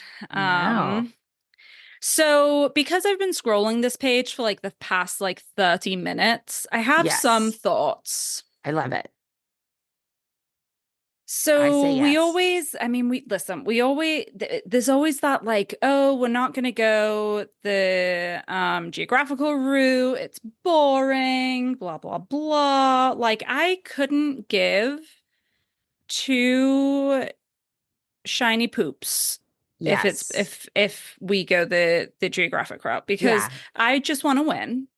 So because I've been scrolling this page for like the past 30 minutes, I have some thoughts. I love it. So we yes. always, there's always that like, oh, we're not going to go the geographical route. It's boring, blah, blah, blah. Like I couldn't give two shiny poops Yes. if we go the geographic route because I just want to win.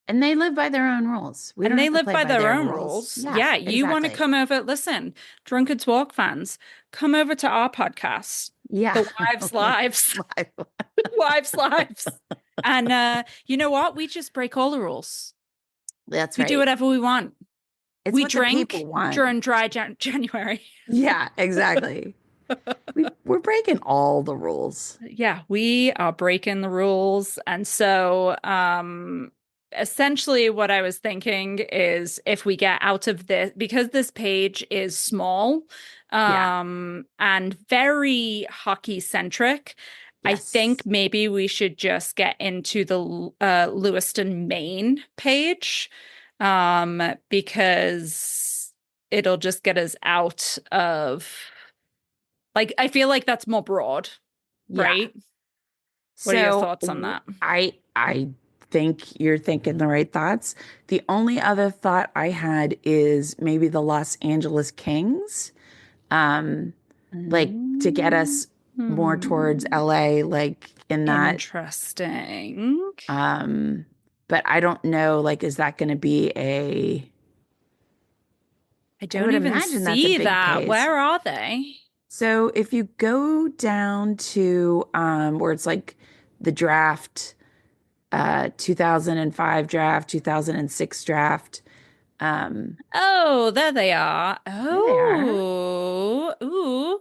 And they live by their own rules. And they live by their own rules. Yeah, you want to come over. Listen, Drunkards Walk fans, come over to our podcast. Yeah. The Wives Lives. Wives Lives. And you know what? We just break all the rules. That's right. We do whatever we want. It's we what drink the people want. during dry January. Yeah, exactly. We're breaking all the rules. Yeah, we are breaking the rules. And so essentially what I was thinking is if we get out of this, because this page is small and very hockey centric, I think maybe we should just get into the Lewiston, Maine page because it'll just get us out of, like, I feel like that's more broad, right? What are your thoughts on that? I think you're thinking the right thoughts. The only other thought I had is maybe the Los Angeles Kings, like to get us more towards LA, like in that. Interesting. But I don't know, like, is that going to be a? I don't even see that. Page. Where are they? So if you go down to where it's like the draft, 2005 draft, 2006 draft. Oh, there they are. Oh, ooh.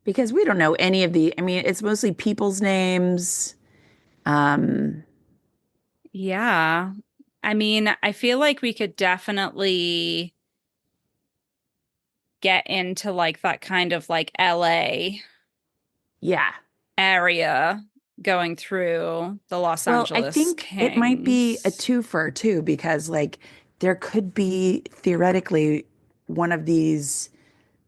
Because we don't know any of the, I mean, it's mostly people's names. Yeah. I mean, I feel like we could definitely get into like that kind of like LA area going through the Los Angeles I think Kings. It might be a twofer too, because like there could be theoretically one of these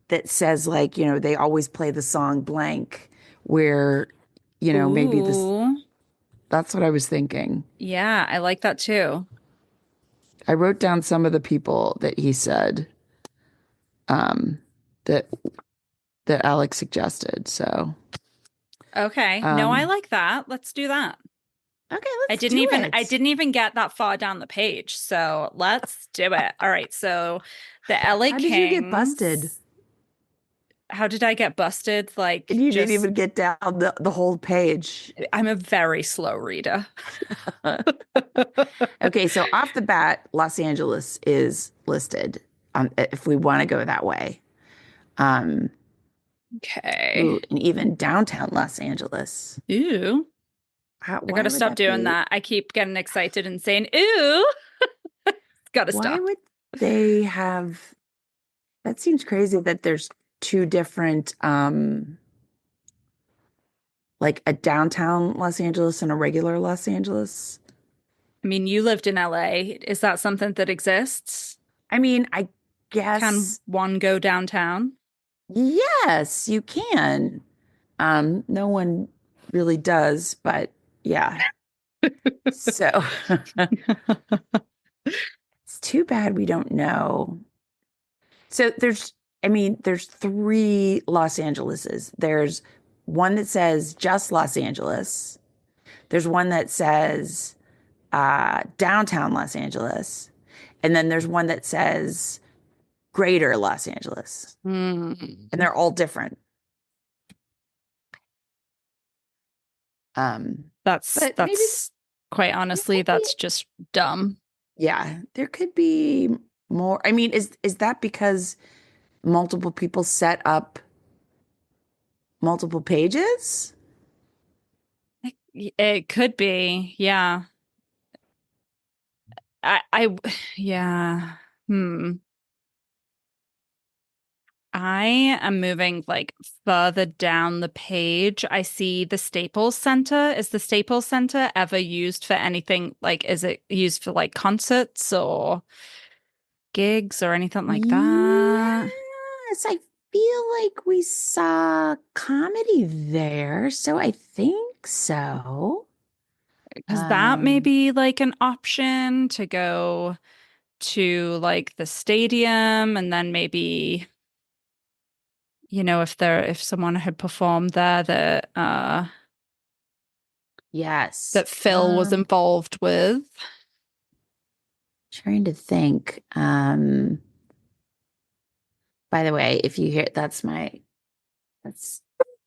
that says like, you know, they always play the song blank where, you know, maybe this, that's what I was thinking. Yeah, I like that too. I wrote down some of the people that he said that Alex suggested. So okay. No, I like that. Let's do that. Okay, I didn't even get that far down the page. So let's do it. All right. So the LA Kings. How did you get busted? How did I get busted? Like you didn't even get down the whole page. I'm a very slow reader. Okay, so off the bat, Los Angeles is listed if we want to go that way. Okay. Ooh, and even downtown Los Angeles. Ooh. I gotta stop doing that. I keep getting excited and saying, ooh. Gotta stop. Why would they have... That seems crazy that there's two different, like a downtown Los Angeles and a regular Los Angeles. I mean, you lived in LA. Is that something that exists? I mean, I guess. Can one go downtown? Yes, you can. No one really does, but yeah. So it's too bad we don't know. So there's three Los Angeleses. There's one that says just Los Angeles. There's one that says downtown Los Angeles. And then there's one that says greater Los Angeles. And they're all different. That's quite honestly, that's just dumb. Yeah, there could be more. I mean, is that because multiple people set up multiple pages? It could be, yeah. Yeah. I am moving like further down the page. I see the Staples Center. Is the Staples Center ever used for anything? Like, is it used for like concerts or gigs or anything like that? Yes, I feel like we saw comedy there, so I think so. Is that maybe like an option to go to like the stadium and then maybe, if someone had performed there Yes. that Phil was involved with. Trying to think. By the way, if you hear that's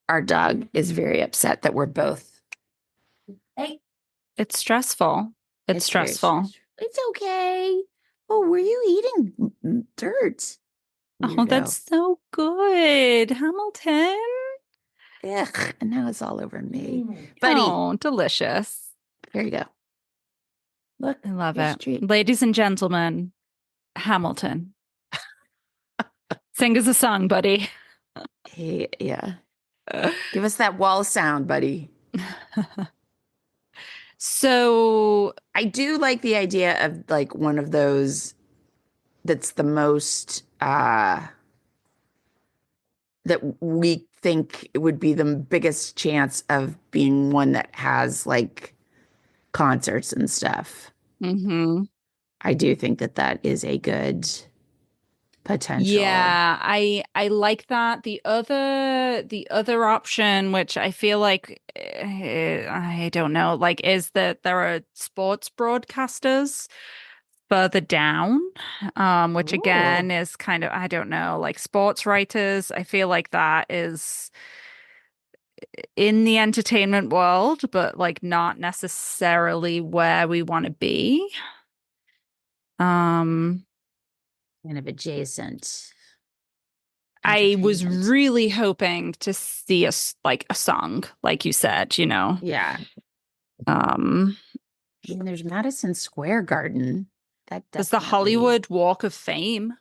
our dog is very upset that we're both. Hey, It's stressful. It's very stressful. It's okay. Oh, were you eating dirt? Oh, Weirdo. that's so good, Hamilton. Ugh, and now it's all over me. Buddy, Oh, delicious. here you go. Look, I love here's it. a treat. Ladies and gentlemen, Hamilton. Sing us a song, buddy. Hey, yeah. Give us that wall sound, buddy. So I do like the idea of like one of those that's the most that we think it would be the biggest chance of being one that has like concerts and stuff. mhm. I do think that is a good potential. Yeah, I like that. The other option, which I feel like I don't know, like is that there are sports broadcasters further down, which again Ooh. is kind of, I don't know, like sports writers. I feel like that is in the entertainment world, but like not necessarily where we want to be. Kind of adjacent. I was Entertainment. really hoping to see like a song, like you said, Yeah. Um, I mean, there's Madison Square Garden. That there's the definitely. Hollywood Walk of Fame.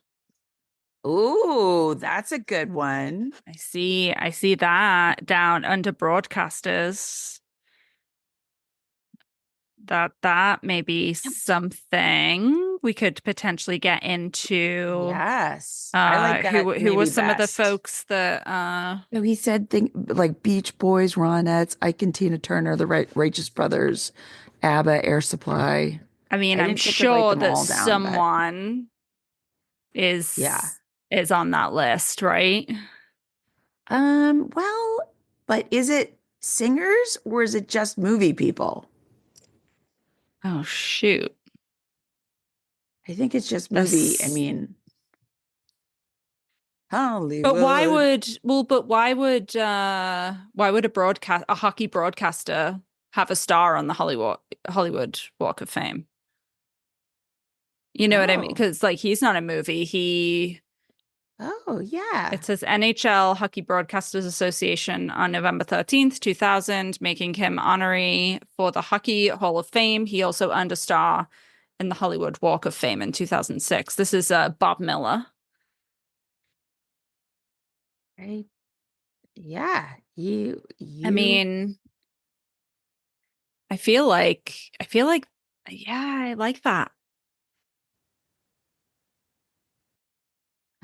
Ooh, that's a good one. I see that down under broadcasters. That may be something we could potentially get into. Yes. I like that. Who maybe were some of the best. folks that So he said like Beach Boys, Ronettes, Ike and Tina Turner, the Righteous Brothers, ABBA, Air Supply. I mean, I I'm didn't get to write sure them that all down, but- someone is on that list, right? Well, but is it singers or is it just movie people? Oh shoot. I think it's just movie. I mean, Hollywood. But why would a hockey broadcaster have a star on the Hollywood Walk of Fame? You know what I mean? Because like he's not a movie. Oh, yeah. It says NHL Hockey Broadcasters Association on November 13th, 2000, making him honorary for the Hockey Hall of Fame. He also earned a star in the Hollywood Walk of Fame in 2006. This is Bob Miller. Right. Yeah. You I mean, I feel like, yeah, I like that.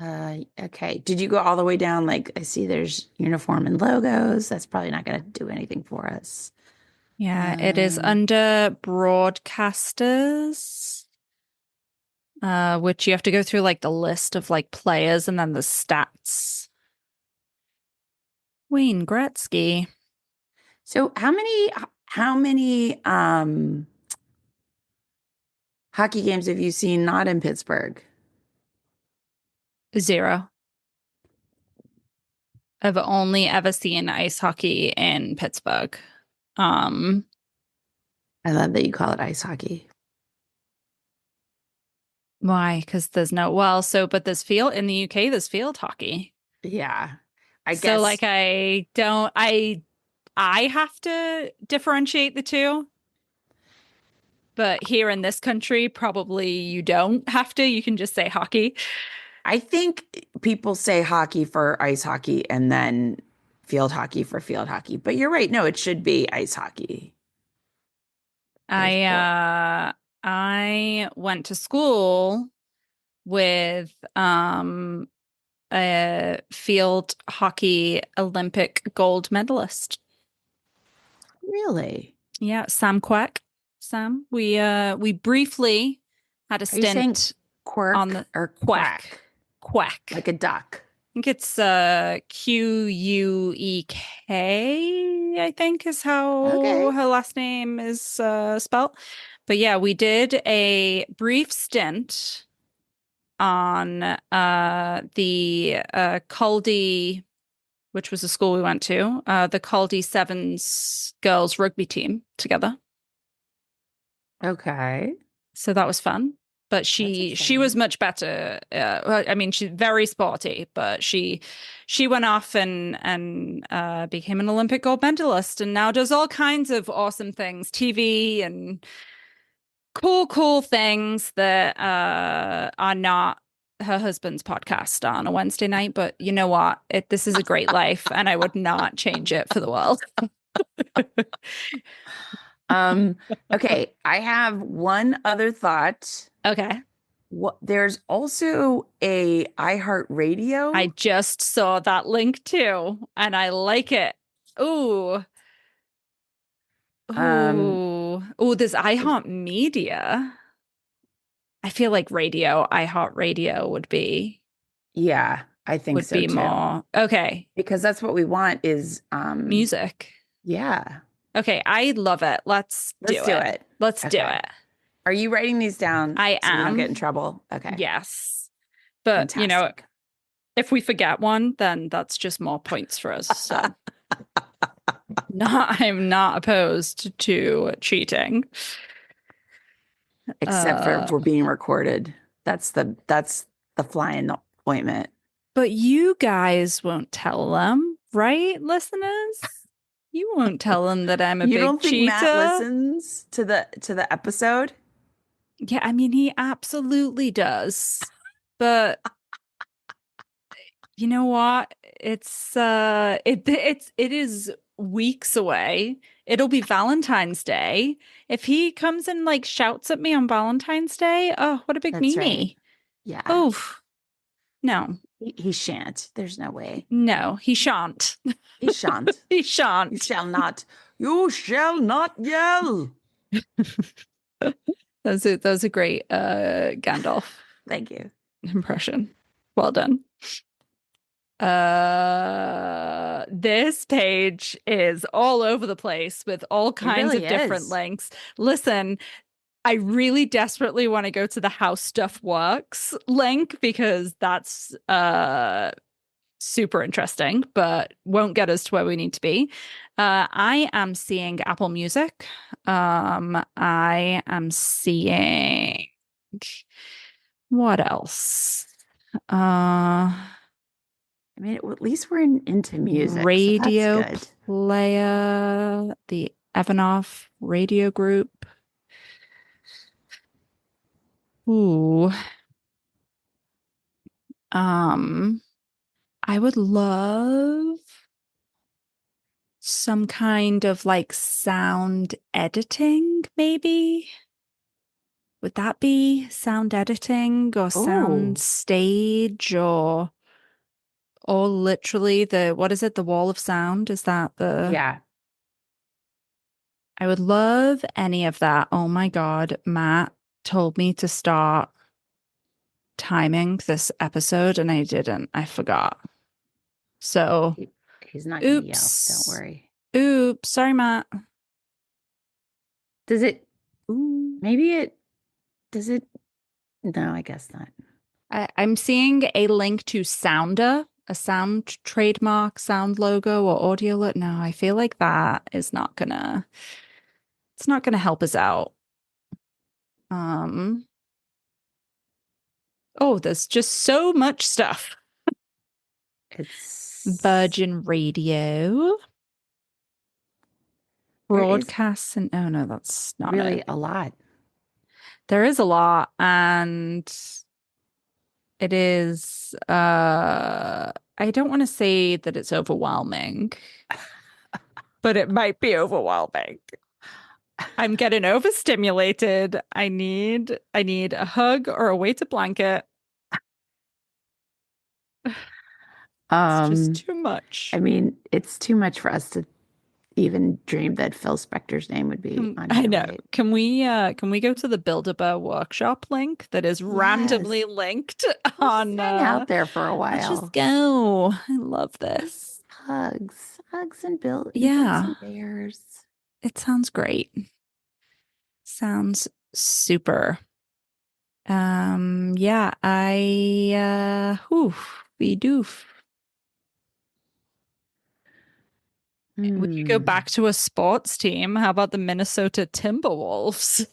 Okay. Did you go all the way down? Like, I see there's uniform and logos. That's probably not going to do anything for us. Yeah, it is under broadcasters, which you have to go through like the list of like players and then the stats. Wayne Gretzky. So how many hockey games have you seen not in Pittsburgh? 0. I've only ever seen ice hockey in Pittsburgh. I love that you call it ice hockey. Why? Because there's but there's field in the UK, there's field hockey. Yeah. I guess. So like I have to differentiate the two. But here in this country, probably you don't have to. You can just say hockey. I think people say hockey for ice hockey and then field hockey for field hockey. But you're right. No, it should be ice hockey. There's I went to school with a field hockey Olympic gold medalist. Really? Yeah, Sam Quack. Sam. We briefly had a Are you saying stint quirk on the or Quack. Quack. like a duck? I think it's Queek, I think is how Okay. her last name is spelled. But yeah, we did a brief stint on the Caldy, which was a school we went to, the Caldy Sevens girls rugby team together. Okay. So that was fun. But she was much better. Well, I mean, she's very sporty, but she went off and became an Olympic gold medalist, and now does all kinds of awesome things, TV and cool things that are not her husband's podcast on a Wednesday night. But you know what? This is a great life, and I would not change it for the world. Okay, I have one other thought. Okay. There's also a iHeartRadio. I just saw that link too, and I like it. Ooh. There's iHeartMedia. I feel like iHeartRadio would be. Yeah, I think so too. More. Okay. Because that's what we want is music. Yeah. Okay, I love it. Let's do it. Let's do it. Are you writing these down? I am. So we don't get in trouble. Okay. Yes. But, Fantastic. if we forget one, then that's just more points for us. So I'm not opposed to cheating. Except for we're being recorded. That's the fly in the ointment. But you guys won't tell them, right, listeners? You won't tell them that I'm a big cheater. You don't think Matt listens to the episode? Yeah, I mean, he absolutely does. But you know what? It is weeks away. It'll be Valentine's Day. If he comes and like shouts at me on Valentine's Day, oh, what a big meanie. Right. Yeah. Oh, no. He shan't. There's no way. No, he shan't. He shan't. He shan't. You shall not. You shall not yell. That was a great Gandalf. Thank you. Impression. Well done. This page is all over the place with all kinds of different links. Listen, I really desperately want to go to the How Stuff Works link because that's super interesting, but won't get us to where we need to be. I am seeing Apple Music. I am seeing what else? I mean, at least we're into music. Radio so that's good. Player, the Evanoff Radio Group. Ooh. I would love some kind of like sound editing, maybe. Would that be sound editing or sound stage or literally what is it? The wall of sound? Is that the... Yeah. I would love any of that. Oh my God. Matt told me to start timing this episode and I didn't. I forgot. So he's not gonna yell. Don't worry. Oops. Sorry, Matt. Does it? Maybe it. Does it? No, I guess not. I'm seeing a link to Sounder, a sound trademark, sound logo, or audio. No, I feel like that is not gonna. It's not gonna help us out. Oh, there's just so much stuff. It's Virgin Radio. Broadcasts and oh no, that's not really a lot. There is a lot, and It is I don't want to say that it's overwhelming, but it might be overwhelming. I'm getting overstimulated. I need a hug or a weighted blanket. It's just too much. I mean, it's too much for us to even dream that Phil Spector's name would be on I here, know. right? Can we go to the Build-A-Bear workshop link that is randomly Yes. linked Let's on just hang out there for a let's while. just go. I love this. Hugs and build Yeah. some bears. It sounds great. Sounds super. Yeah, we doof. We could go back to a sports team. How about the Minnesota Timberwolves?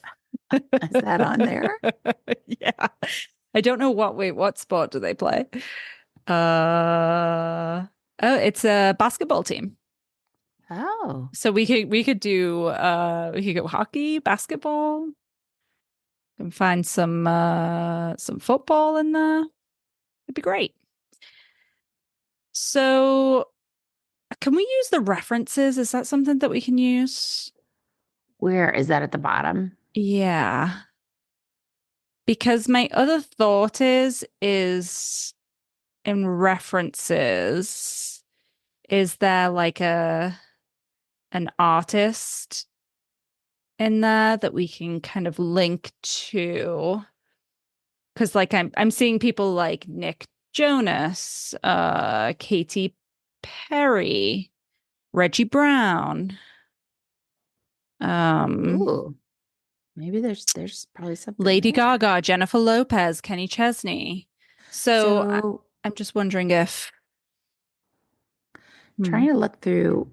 Is that on there? Yeah. I don't know what sport do they play? Oh, it's a basketball team. Oh. So we could we could go hockey, basketball, and find some football in there. It'd be great. So can we use the references? Is that something that we can use? Where is that at the bottom? Yeah. Because my other thought is in references, is there like an artist in there that we can kind of link to? Because like I'm seeing people like Nick Jonas, Katy Perry, Reggie Brown. Ooh. Maybe there's probably something Lady there. Gaga, Jennifer Lopez, Kenny Chesney. So I'm just wondering if trying to look through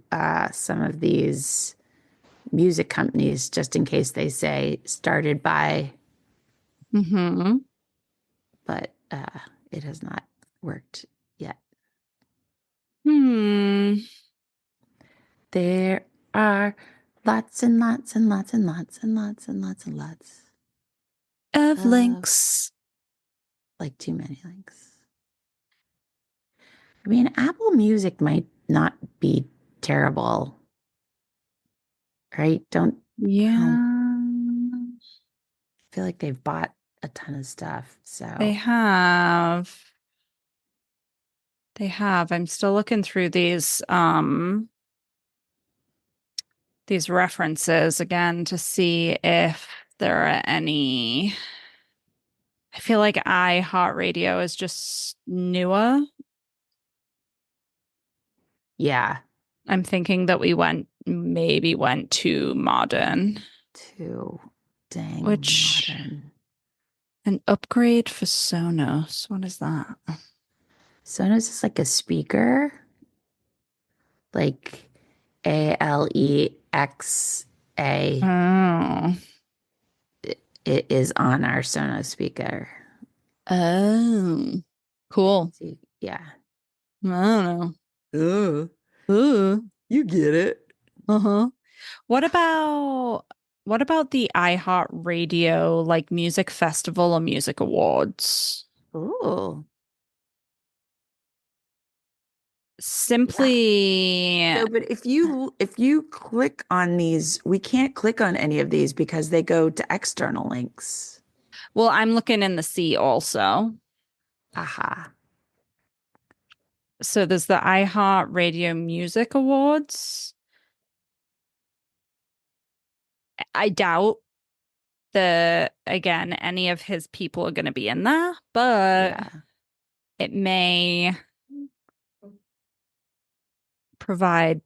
some of these music companies just in case they say started by, but it has not worked yet. There are lots and lots and lots and lots and lots and lots and lots of links. Like too many links. I mean, Apple Music might not be terrible, right? I feel like they've bought a ton of stuff. So They have. I'm still looking through these references again to see if there are any. I feel like iHeartRadio is just newer. Yeah. I'm thinking that we maybe went too modern. Too dang modern. An upgrade for Sonos. What is that? Sonos is like a speaker. Like Alexa. Oh. It is on our Sonos speaker. Oh. Cool. Yeah. I don't know. You get it. What about the iHeartRadio like music festival or music awards? Ooh. Simply No, but if you click on these, we can't click on any of these because they go to external links. Well, I'm looking in the C also. Aha. So there's the iHeartRadio Music Awards. I doubt that again any of his people are going to be in there, but it may provide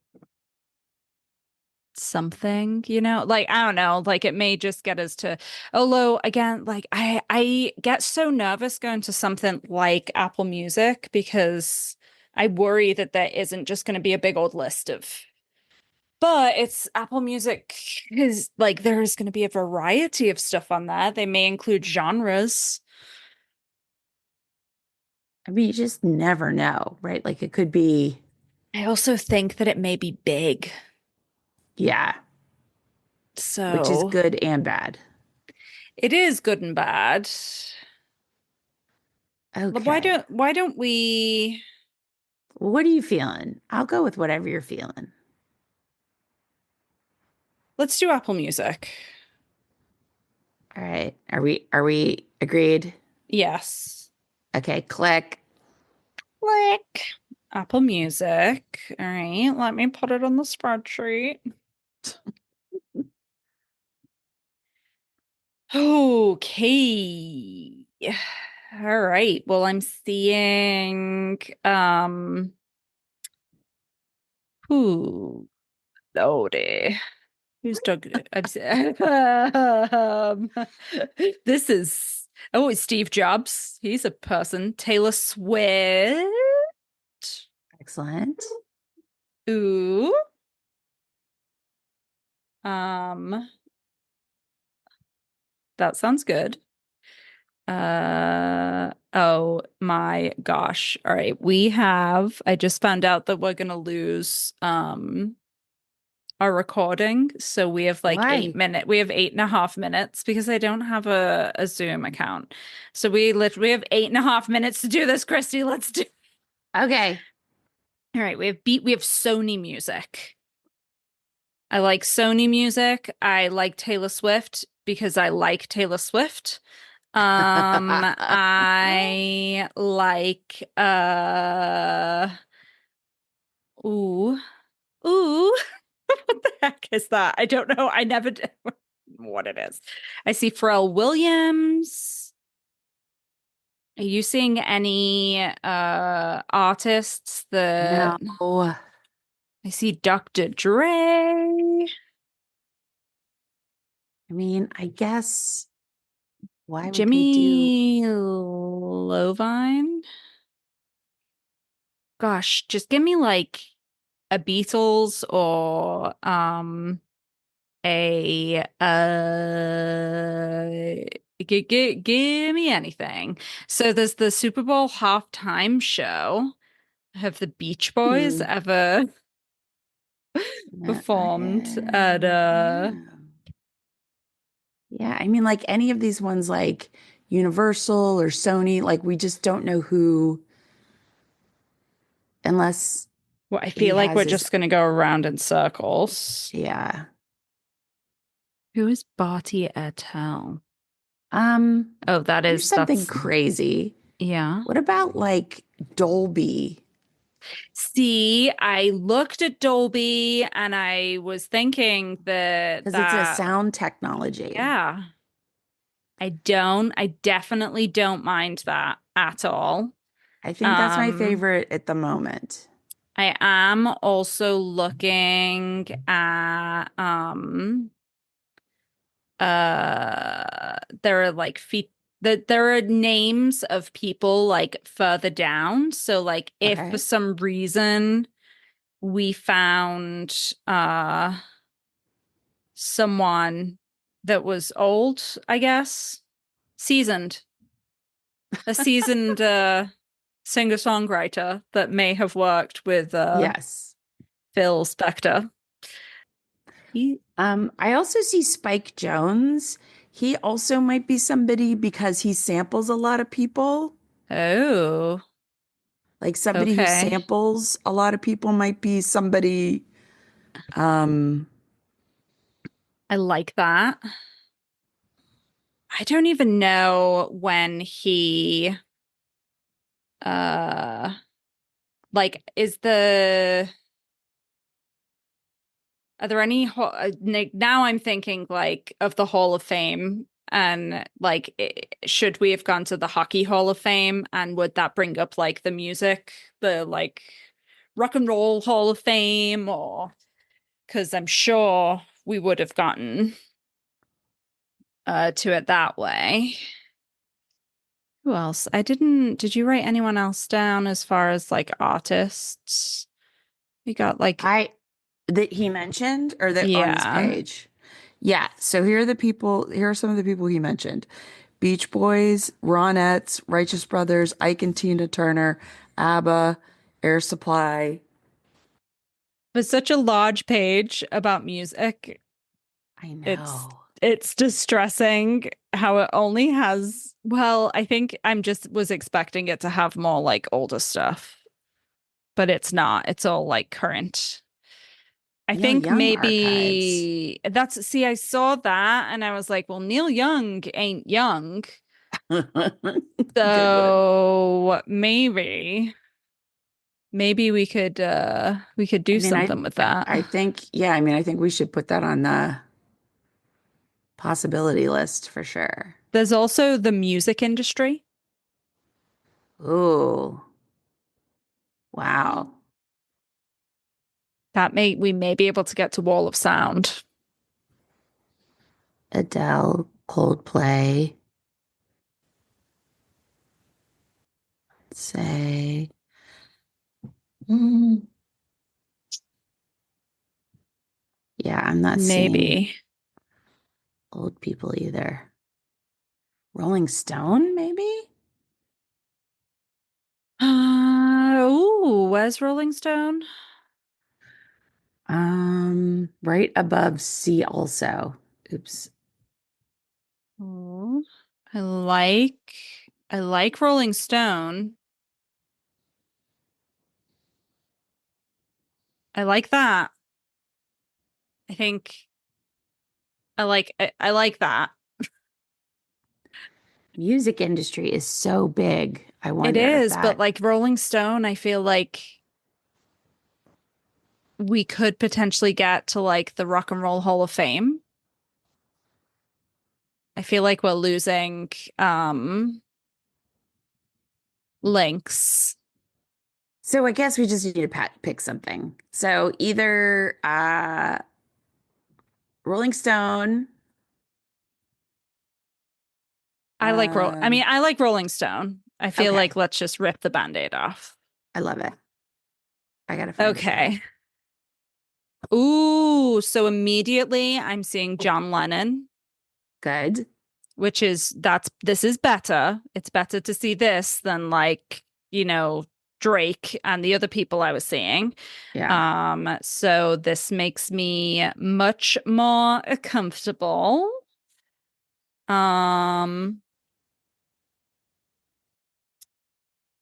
something, like I don't know, like it may just get us to, although again, like I get so nervous going to something like Apple Music because I worry that there isn't just going to be a big old list of, but it's Apple Music is like there's going to be a variety of stuff on that. They may include genres. I mean, you just never know, right? Like it could be. I also think that it may be big. Yeah. So, which is good and bad. It is good and bad. Okay. Why don't we What are you feeling? I'll go with whatever you're feeling. let's do Apple Music. All right. Are we agreed? Yes. Okay, click. Click. Apple Music. All right, let me put it on the spreadsheet. Okay. All right. Well, I'm seeing who Lordy. Who's Doug? This is it's Steve Jobs. He's a person. Taylor Swift. Excellent. Ooh. Um, that sounds good. Oh my gosh. All right. I just found out that we're gonna lose our recording. So we have like Why? we have 8.5 minutes because I don't have a Zoom account. So we literally have 8.5 minutes to do this, Kristy. Let's do. Okay. All right, we have Sony music. I like Sony music. I like Taylor Swift because I like Taylor Swift. I like ooh, ooh. What the heck is that? I don't know. I never did what it is. I see Pharrell Williams. Are you seeing any artists that No. I see Dr. Dre? I mean, I guess why would we do Jimmy Lovine? Gosh, just give me like a Beatles or a give me anything. So there's the Super Bowl halftime show. Have the Beach Boys ever performed at Yeah, I mean, like any of these ones, like Universal or Sony, like we just don't know who, unless well, I he feel like has we're his, just gonna go around in circles. yeah. Who is Barty Etel? Oh, That's something crazy. yeah. What about like Dolby? See, I looked at Dolby and I was thinking Because it's a sound technology. yeah. I definitely don't mind that at all. I think that's my favorite at the moment. I am also looking at there are like there are names of people like further down. So like if for Okay. some reason we found someone that was old, I guess, seasoned, a seasoned singer-songwriter that may have worked with Yes. Phil Spector. I also see Spike Jones. He also might be somebody because he samples a lot of people. Oh, Like somebody who okay. samples a lot of people might be somebody. Um, I like that. I don't even know when he uh like is the are there any now I'm thinking like of the Hall of Fame and like should we have gone to the Hockey Hall of Fame and would that bring up like the music, the like Rock and Roll Hall of Fame, or because I'm sure we would have gotten to it that way. Who else? Did you write anyone else down as far as like artists? We got like that he mentioned or that on his yeah. page. Yeah. So here are the people. Here are some of the people he mentioned: Beach Boys, Ronettes, Righteous Brothers, Ike and Tina Turner, ABBA, Air Supply. But such a large page about music. I It's know. it's distressing how it only has, well, I think I'm just was expecting it to have more like older stuff, but it's not. It's all like current. I Neil think Young archives. maybe see, I saw that and I was like, well, Neil Young ain't young. Good one. So maybe we could do something with that. I think, yeah, I mean, I think we should put that on the possibility list for sure. There's also the music industry. Ooh. Wow. We may be able to get to Wall of Sound. Adele, Coldplay. Let's say. Mm. Yeah, I'm not seeing Maybe. old people either. Rolling Stone, maybe? Where's Rolling Stone? Right above C also. Oops. Oh, I like Rolling Stone. I like that. I think I like that. Music industry is so big. I wonder It if is, but like Rolling Stone, I feel like we could potentially get to like the Rock and Roll Hall of Fame. I feel like we're losing links. So I guess we just need to pick something. So either Rolling Stone. I like Rolling Stone. I feel Okay. like let's just rip the Band-Aid off. I love it. I gotta find Okay. Ooh, so immediately I'm seeing John Lennon, Good. which is this is better. It's better to see this than like, Drake and the other people I was seeing. Yeah. So this makes me much more comfortable.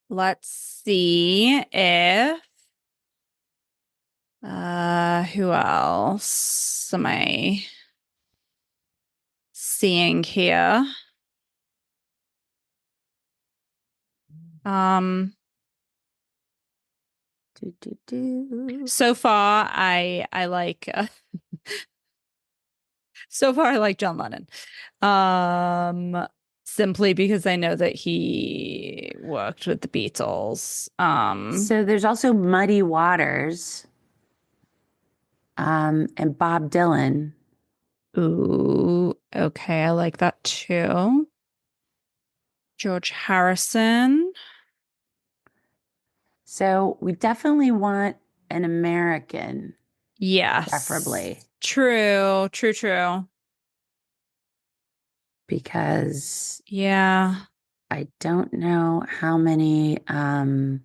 Let's see if who else am I seeing here? So far I like John Lennon. Simply because I know that he worked with the Beatles. So there's also Muddy Waters, and Bob Dylan. Ooh, okay, I like that too. George Harrison. So we definitely want an American. Yes. Preferably. True. Because yeah, I don't know how many I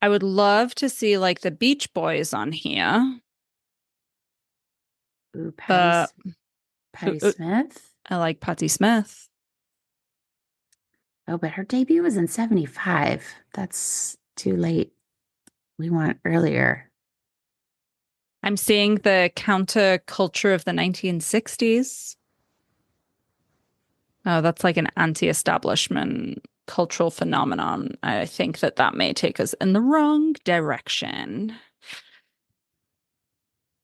would love to see like the Beach Boys on here. Ooh, Patti Smith. I like Patti Smith. Oh, but her debut was in 75. That's too late. We want earlier. I'm seeing the counterculture of the 1960s. Oh, that's like an anti-establishment cultural phenomenon. I think that may take us in the wrong direction.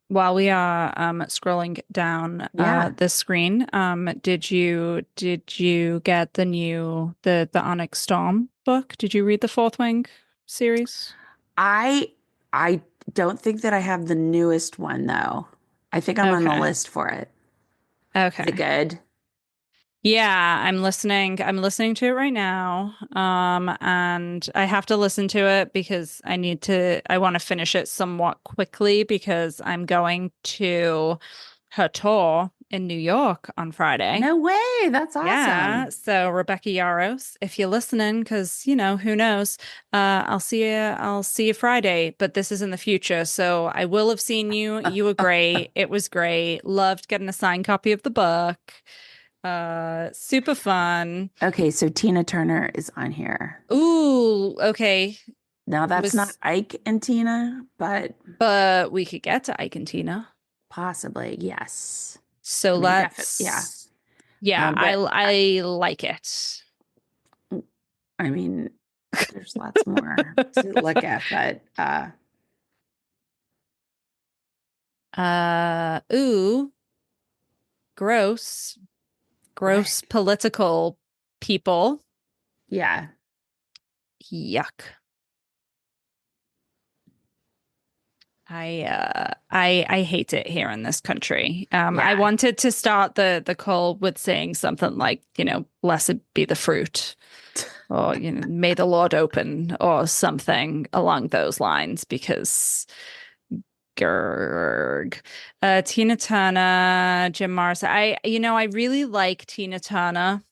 While we are scrolling down this screen, did you get the Onyx Storm book? Did you read the Fourth Wing series? I don't think that I have the newest one though. I think I'm on the list for it. Okay. Is it good? Yeah, I'm listening to it right now. And I have to listen to it because I want to finish it somewhat quickly because I'm going to her tour in New York on Friday. No way. That's awesome. Yeah. So Rebecca Yaros, if you're listening, because who knows, I'll see you Friday, but this is in the future. So I will have seen you. You were great. It was great. Loved getting a signed copy of the book. Super fun. Okay, so Tina Turner is on here. Ooh, okay. Now that's not Ike and Tina, but we could get to Ike and Tina. Possibly, yes. So let's yeah, I like it. I mean, there's lots more to look at, but ooh, gross political people. Yeah. Yuck. I hate it here in this country. I wanted to start the call with saying something like, blessed be the fruit, or may the Lord open, or something along those lines, because Gerg. Tina Turner, Jim Morrison. I really like Tina Turner.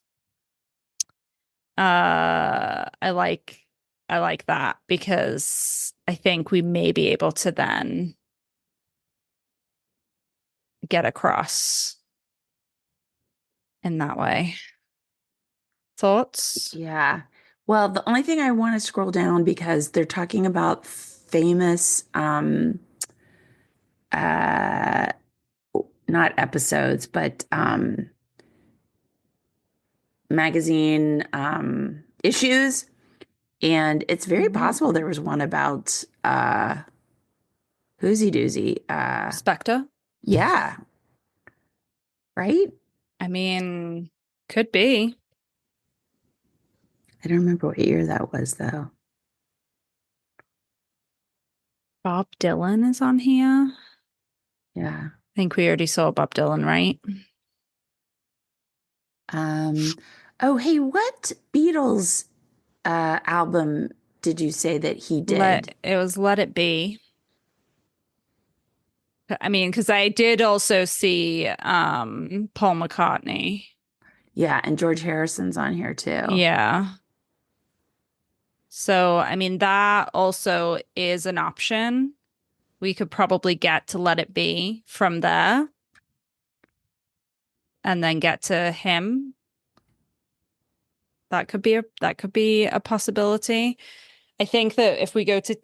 I like that because I think we may be able to then get across in that way. Thoughts? Yeah. Well, the only thing I want to scroll down because they're talking about famous not episodes, but magazine issues. And it's very possible there was one about Whoosie Doozy. Spectre? Yeah. Right? I mean, could be. I don't remember what year that was, though. Bob Dylan is on here. Yeah. I think we already saw Bob Dylan, right? Oh, hey, what Beatles album did you say that he did? It was Let It Be. I mean, because I did also see Paul McCartney. Yeah, and George Harrison's on here too. Yeah. So, I mean, that also is an option. We could probably get to Let It Be from there and then get to him. That could be a possibility. I think that if we go to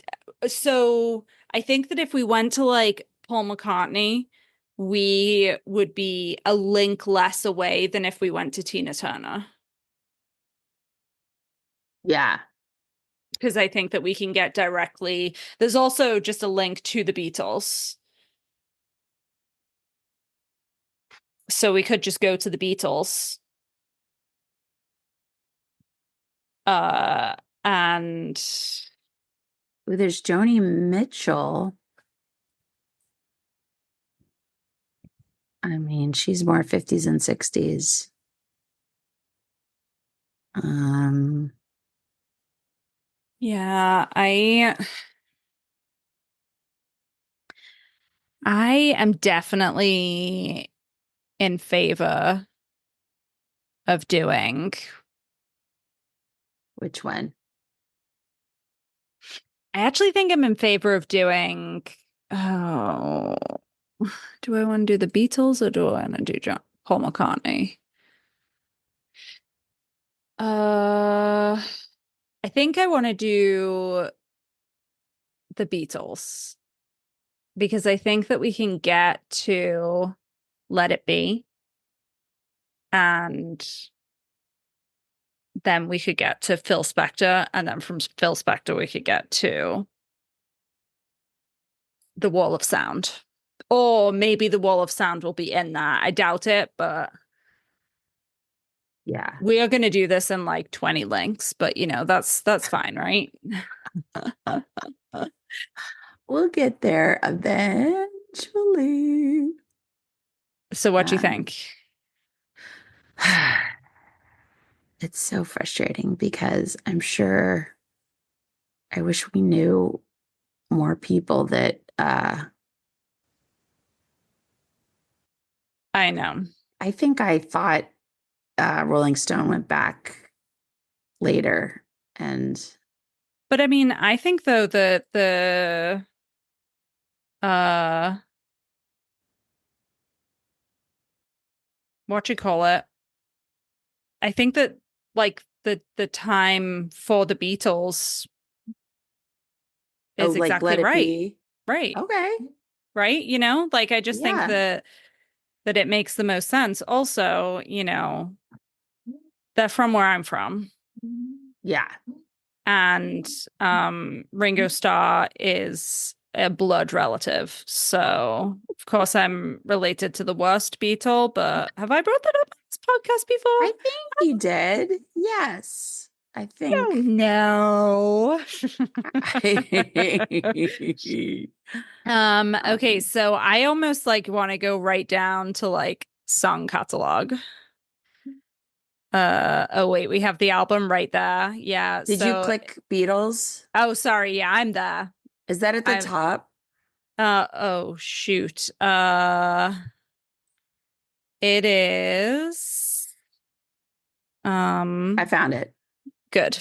I think that if we went to like Paul McCartney, we would be a link less away than if we went to Tina Turner. Yeah. Because I think that we can get directly. There's also just a link to the Beatles. So we could just go to the Beatles. And there's Joni Mitchell. I mean, she's more 50s and 60s. Yeah, I am definitely in favor of doing. Which one? I actually think I'm in favor of doing. Oh, do I want to do the Beatles or do I want to do Paul McCartney? I think I want to do the Beatles because I think that we can get to Let It Be and then we could get to Phil Spector, and then from Phil Spector we could get to the Wall of Sound. Or maybe the Wall of Sound will be in that. I doubt it, but yeah. We are going to do this in like 20 links, but that's fine, right? We'll get there eventually. So what do you think? It's so frustrating because I'm sure I wish we knew more people that I know. I think I thought Rolling Stone went back later, But I mean, I think though the uh what you call it? I think that like the time for the Beatles is like exactly Let It right. Be. Right. Okay. Right? You know, like I just think Yeah. that it makes the most sense. Also, that from where I'm from. Yeah. And Ringo Starr is a blood relative. So of course I'm related to the worst Beatle, but have I brought that up on this podcast I before? think you did. Yes. I Oh think. no. Okay, so I almost like want to go right down to like song catalog. Oh wait, we have the album right there. Yeah, Did you so click Beatles? oh sorry, yeah, I'm there. Is that at the I'm top? oh shoot. It is I found it. good.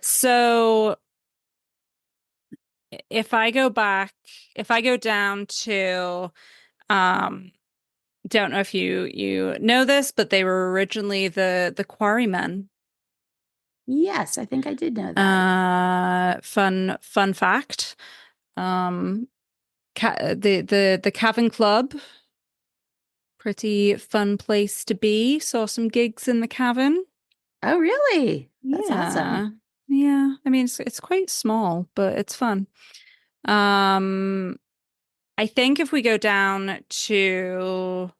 So if I go down to don't know if you know this, but they were originally the Quarrymen. Yes, I think I did know that. Fun fact. The Cavern Club, pretty fun place to be. Saw some gigs in the Cavern. Oh, really? That's Yeah. awesome. Yeah. I mean, it's quite small, but it's fun. I think if we go down to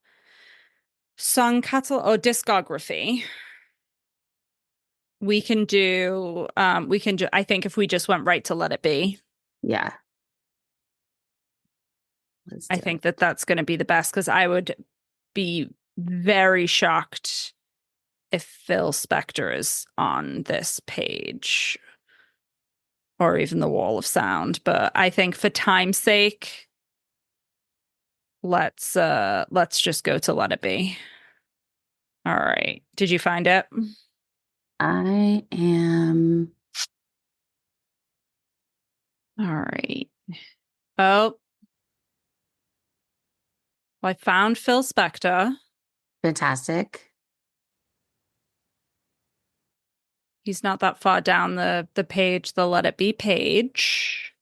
song catalog or discography, I think if we just went right to Let It Be, Yeah. Let's I do think it. that that's going to be the best because I would be very shocked if Phil Spector is on this page or even the Wall of Sound. But I think for time's sake, let's just go to Let It Be. All right. Did you find it? I am. All right. Oh, well, I found Phil Spector. Fantastic. He's not that far down the page, the Let It Be page.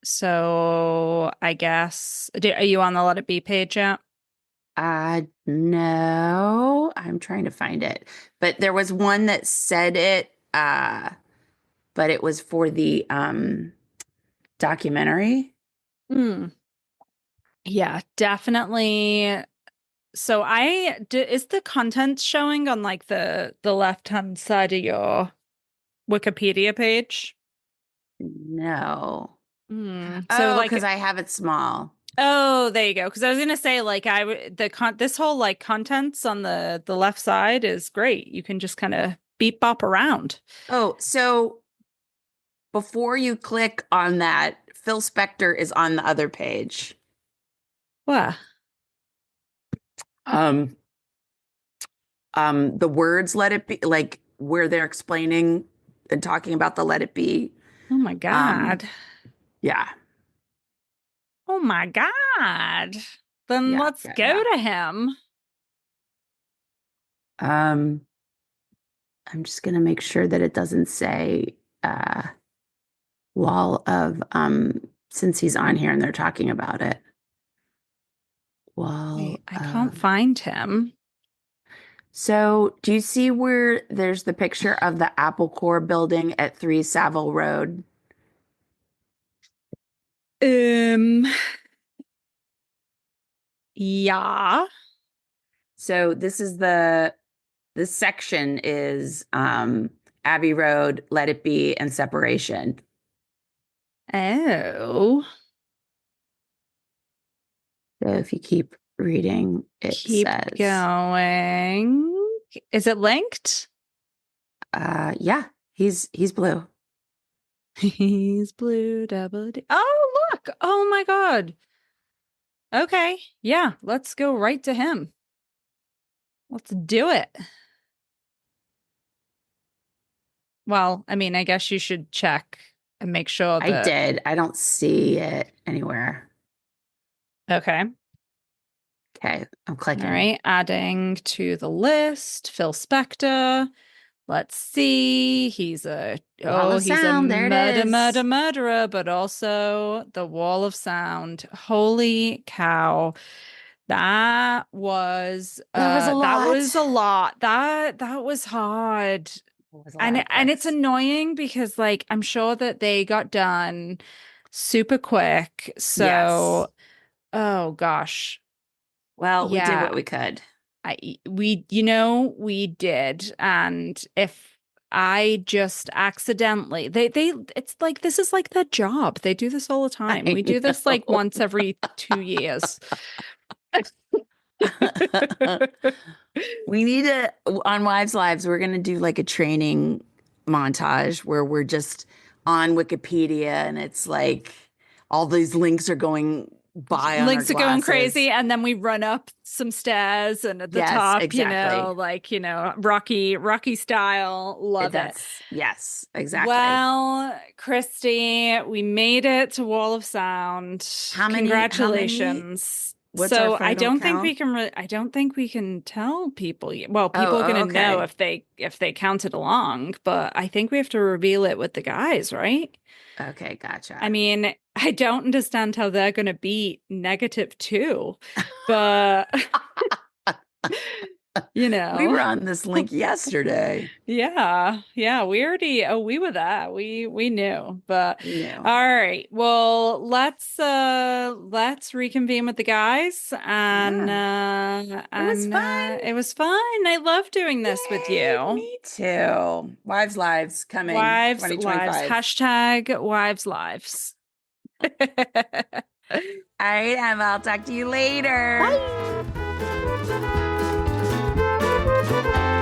So I guess are you on the Let It Be page yet? No, I'm trying to find it. But there was one that said it, but it was for the documentary. Mm. Yeah, definitely. So is the content showing on like the left-hand side of your Wikipedia page? No. So Oh, like because I have it small. oh, there you go. Because I was gonna say like this whole like contents on the left side is great. You can just kind of beep bop around. Oh, so before you click on that, Phil Spector is on the other page. Wow. Um, the words "Let It Be," like where they're explaining and talking about the "Let It Be." Oh my God. Yeah, Oh my God. Then yeah, let's yeah, go yeah. to him. I'm just gonna make sure that it doesn't say wall of since he's on here and they're talking about it. Wall Wait, I of can't find him. So, do you see where there's the picture of the Apple Corps building at 3 Savile Road? Um, yeah. So, this section is Abbey Road, Let It Be, and Separation. Oh. So, if you keep reading, it Keep says, going. Is it linked? yeah, he's blue. He's blue double D. Oh, look. Oh my God. Okay. Yeah. Let's go right to him. Let's do it. Well, I mean, I guess you should check and make sure I that. did. I don't see it anywhere. Okay. Okay, I'm clicking. All right. Adding to the list, Phil Spector. Let's see. He's a murderer, but also the Wall of Sound. Holy cow. That was a lot. That was a lot. That was hard. And it's annoying because like I'm sure that they got done super quick. So oh gosh. Well, we did what we could. We did. And if I just accidentally it's like this is like their job. They do this all the time. We do this like once every 2 years. We need to, on Wives Lives, we're going to do like a training montage where we're just on Wikipedia and it's like all these links are going by. Links are going crazy. And then we run up some stairs and at the top, exactly. Rocky style. Love it. Yes, exactly. Well, Kristy, we made it to Wall of Sound. Congratulations. So I don't think we can. I don't think we can tell people. Well, people are going to know if they counted along, but I think we have to reveal it with the guys, right? Okay, gotcha. I mean, I don't understand how they're going to beat -2, but we were on this link yesterday. Yeah, we already. Oh, we were that. We knew, but all right. Well, let's reconvene with the guys, and it was fun. It was fun. I love doing this with you. Me too. Wives Lives coming. Wives Lives. Hashtag Wives Lives. All right, Emma. I'll talk to you later. Bye.